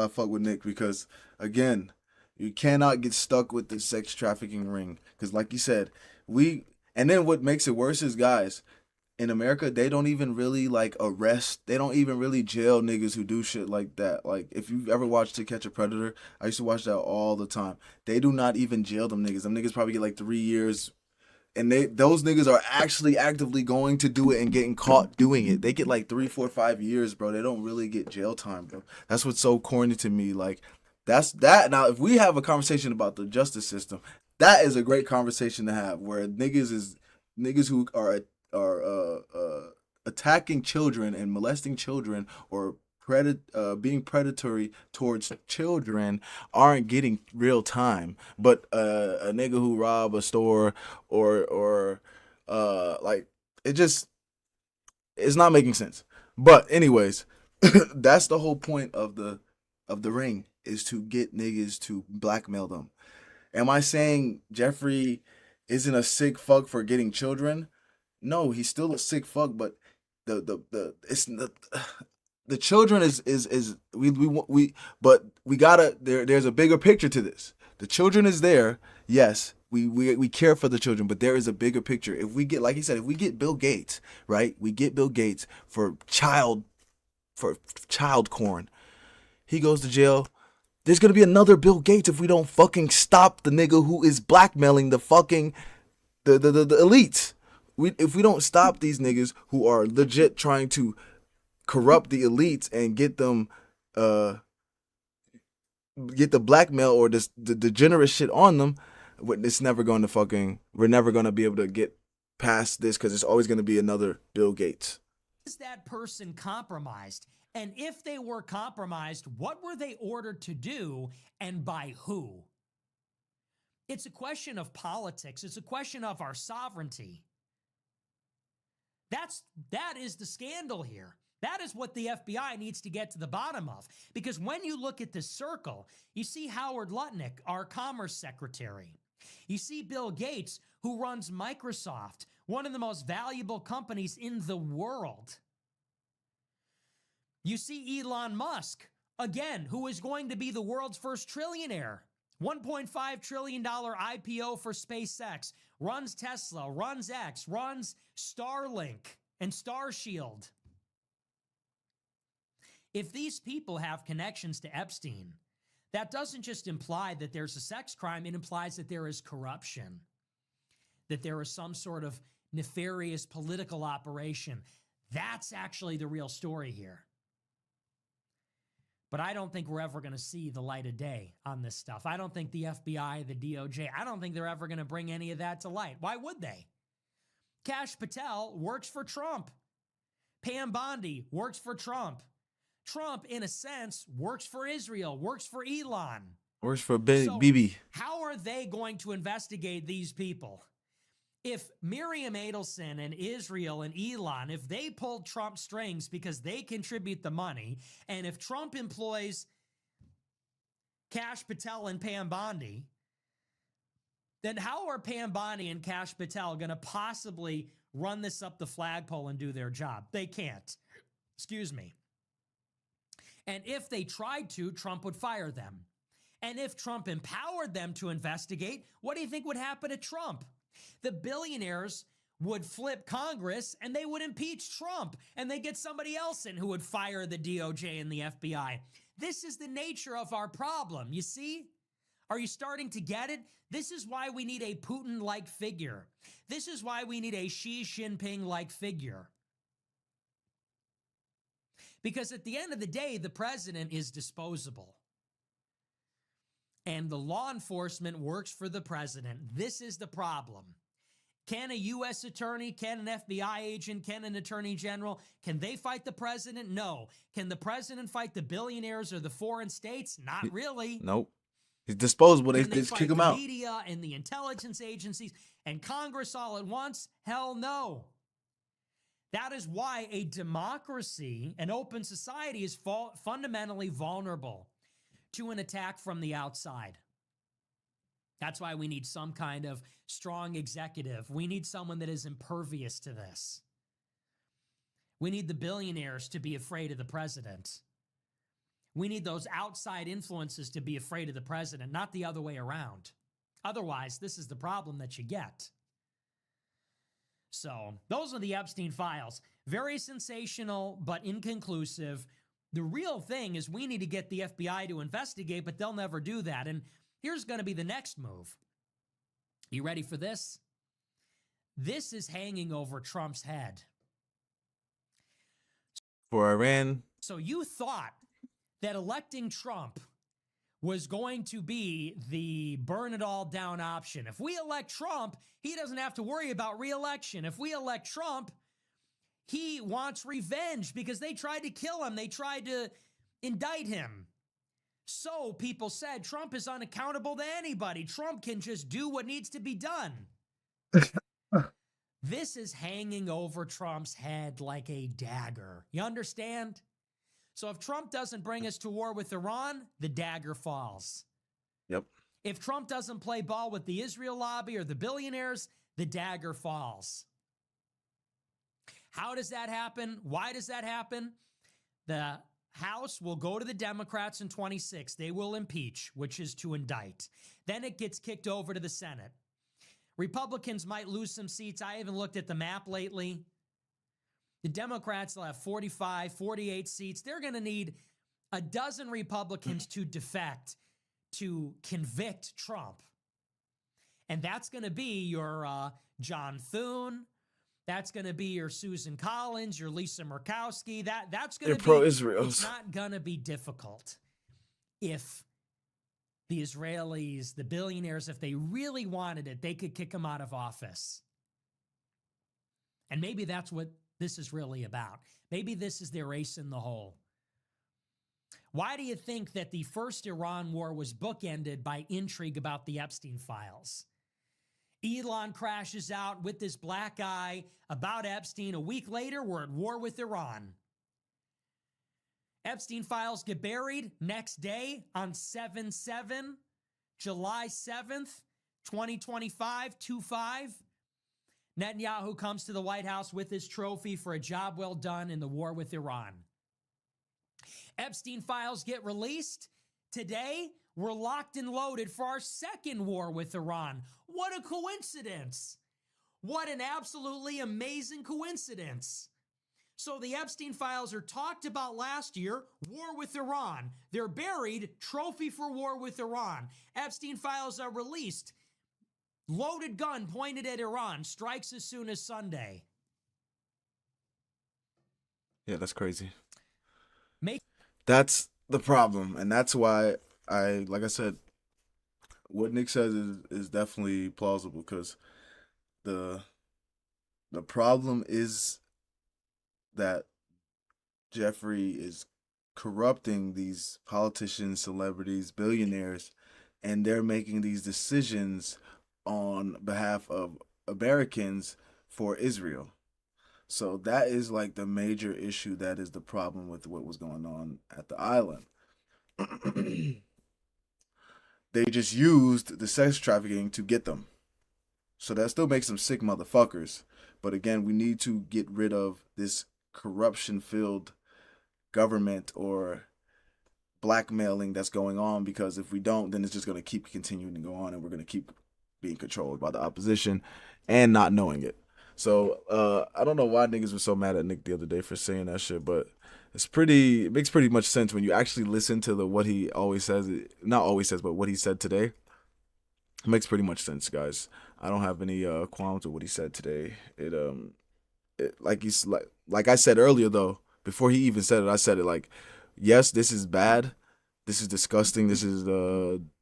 fuck with Nick, because again, you cannot get stuck with the sex trafficking ring. Because like you said, and then what makes it worse is, guys, in America, they don't even really like arrest. They don't even really jail niggas who do shit like that. Like if you've ever watched To Catch a Predator, I used to watch that all the time. They do not even jail them niggas. Them niggas probably get like 3 years, and those niggas are actually actively going to do it and getting caught doing it. They get like 3, 4, 5 years, bro. They don't really get jail time, bro. That's what's so corny to me. Like that's that. Now, if we have a conversation about the justice system, that is a great conversation to have. Where niggas who are attacking children and molesting children or being predatory towards children aren't getting real time, but a nigga who rob a store or like it's not making sense. But anyways, that's the whole point of the ring, is to get niggas to blackmail them. Am I saying Jeffrey isn't a sick fuck for getting children? No, he's still a sick fuck, but the children is we but we gotta there's a bigger picture to this. The children is there, yes. We care for the children, but there is a bigger picture. If we get, like he said, if we get Bill Gates, right? We get Bill Gates for child corn. He goes to jail. There's gonna be another Bill Gates if we don't fucking stop the nigga who is blackmailing the fucking the elites. If we don't stop these niggas who are legit trying to corrupt the elites and get them get the blackmail or the degenerate shit on them, it's never going to we're never going to be able to get past this, because it's always going to be another Bill Gates. Is that person compromised? And if they were compromised, what were they ordered to do and by who? It's a question of politics. It's a question of our sovereignty. That is the scandal here. That is what the FBI needs to get to the bottom of. Because when you look at this circle, you see Howard Lutnick, our Commerce Secretary. You see Bill Gates, who runs Microsoft, one of the most valuable companies in the world. You see Elon Musk, again, who is going to be the world's first trillionaire. $1.5 trillion IPO for SpaceX, runs Tesla, runs X, runs Starlink and Starshield. If these people have connections to Epstein, that doesn't just imply that there's a sex crime, it implies that there is corruption, that there is some sort of nefarious political operation. That's actually the real story here. But I don't think we're ever going to see the light of day on this stuff. I don't think the FBI, the DOJ, I don't think they're ever going to bring any of that to light. Why would they? Kash Patel works for Trump. Pam Bondi works for Trump. Trump, in a sense, works for Israel, works for Elon. Works for Bibi. How are they going to investigate these people? If Miriam Adelson and Israel and Elon, if they pulled Trump strings because they contribute the money, and if Trump employs Kash Patel and Pam Bondi, then how are Pam Bondi and Kash Patel going to possibly run this up the flagpole and do their job? They can't. Excuse me. And if they tried to, Trump would fire them. And if Trump empowered them to investigate, what do you think would happen to Trump? The billionaires would flip Congress and they would impeach Trump, and they get somebody else in who would fire the DOJ and the FBI. This is the nature of our problem. You see? Are you starting to get it? This is why we need a Putin-like figure. This is why we need a Xi Jinping-like figure. Because at the end of the day, the president is disposable. And the law enforcement works for the president. This is the problem. Can a U.S. attorney, can an FBI agent, can an attorney general, can they fight the president? No. Can the president fight the billionaires or the foreign states? Not really. Nope. He's disposable. They Can just kick him out. The media and the intelligence agencies and Congress all at once? Hell no. That is why a democracy, an open society, is fundamentally vulnerable to an attack from the outside. That's why we need some kind of strong executive. We need someone that is impervious to this. We need the billionaires to be afraid of the president. We need those outside influences to be afraid of the president, not the other way around. Otherwise, this is the problem that you get. So those are the Epstein files. Very sensational, but inconclusive. The real thing is we need to get the FBI to investigate, but they'll never do that. And here's going to be the next move. You ready for this? This is hanging over Trump's head. For Iran. So you thought that electing Trump was going to be the burn it all down option. If we elect Trump, he doesn't have to worry about re-election. If we elect Trump, he wants revenge because they tried to kill him. They tried to indict him. So people said Trump is unaccountable to anybody. Trump can just do what needs to be done. This is hanging over Trump's head like a dagger. You understand? So if Trump doesn't bring us to war with Iran, the dagger falls. Yep. If Trump doesn't play ball with the Israel lobby or the billionaires, the dagger falls. How does that happen? Why does that happen? The House will go to the Democrats in 26. They will impeach, which is to indict. Then it gets kicked over to the Senate. Republicans might lose some seats. I haven't looked at the map lately. The Democrats will have 45, 48 seats. They're going to need a dozen Republicans to defect to convict Trump. And that's going to be your John Thune. That's going to be your Susan Collins, your Lisa Murkowski. That's going to be pro-Israel. It's not going to be difficult if the Israelis, the billionaires, if they really wanted it, they could kick him out of office. And maybe that's what this is really about. Maybe this is their ace in the hole. Why do you think that the first Iran war was bookended by intrigue about the Epstein files? Elon crashes out with this black eye about Epstein. A week later, we're at war with Iran. Epstein files get buried next day on 7/7, July 7th, 2025, 2/5. Netanyahu comes to the White House with his trophy for a job well done in the war with Iran. Epstein files get released. Today, we're locked and loaded for our second war with Iran. What a coincidence. What an absolutely amazing coincidence. So the Epstein files are talked about last year, war with Iran. They're buried, trophy for war with Iran. Epstein files are released. Loaded gun pointed at Iran, strikes as soon as Sunday. Yeah, that's crazy. That's the problem. And that's why like I said, what Nick says is definitely plausible, because the problem is that Jeffrey is corrupting these politicians, celebrities, billionaires, and they're making these decisions on behalf of Americans for Israel. So that is like the major issue. That is the problem with what was going on at the island. They just used the sex trafficking to get them. So that still makes them sick motherfuckers. But again, we need to get rid of this corruption-filled government or blackmailing that's going on, because if we don't, then it's just going to keep continuing to go on, and we're going to keep being controlled by the opposition and not knowing it. So I don't know why niggas were so mad at Nick the other day for saying that shit, but it makes pretty much sense when you actually listen to what he always says. Not always says, but what he said today. It makes pretty much sense, guys. I don't have any qualms with what he said today. Like I said earlier, though, before he even said it, I said it like, yes, this is bad. This is disgusting. This is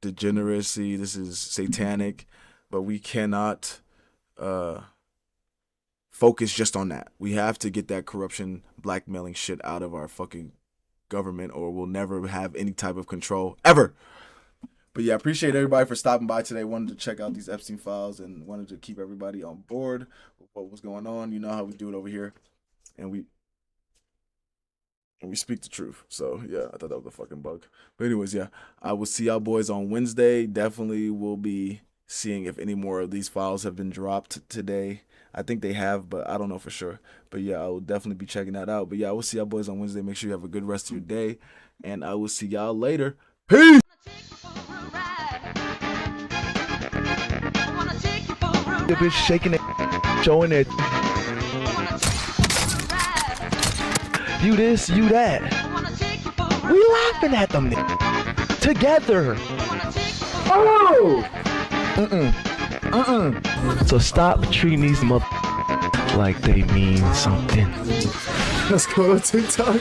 degeneracy. This is satanic. But we cannot focus just on that. We have to get that corruption, blackmailing shit out of our fucking government, or we'll never have any type of control ever. But yeah, I appreciate everybody for stopping by today. Wanted to check out these Epstein files and wanted to keep everybody on board with what was going on. You know how we do it over here, and we speak the truth. So yeah, I thought that was a fucking bug. But anyways, yeah, I will see y'all boys on Wednesday. Definitely will be seeing if any more of these files have been dropped today. I think they have, but I don't know for sure. But yeah, I will definitely be checking that out. But yeah, I will see y'all boys on Wednesday. Make sure you have a good rest of your day, and I will see y'all later. Peace. The bitch shaking it, showing it. You this, you that. We laughing at them together. Oh! So stop treating these like they mean something. Let's go to TikTok.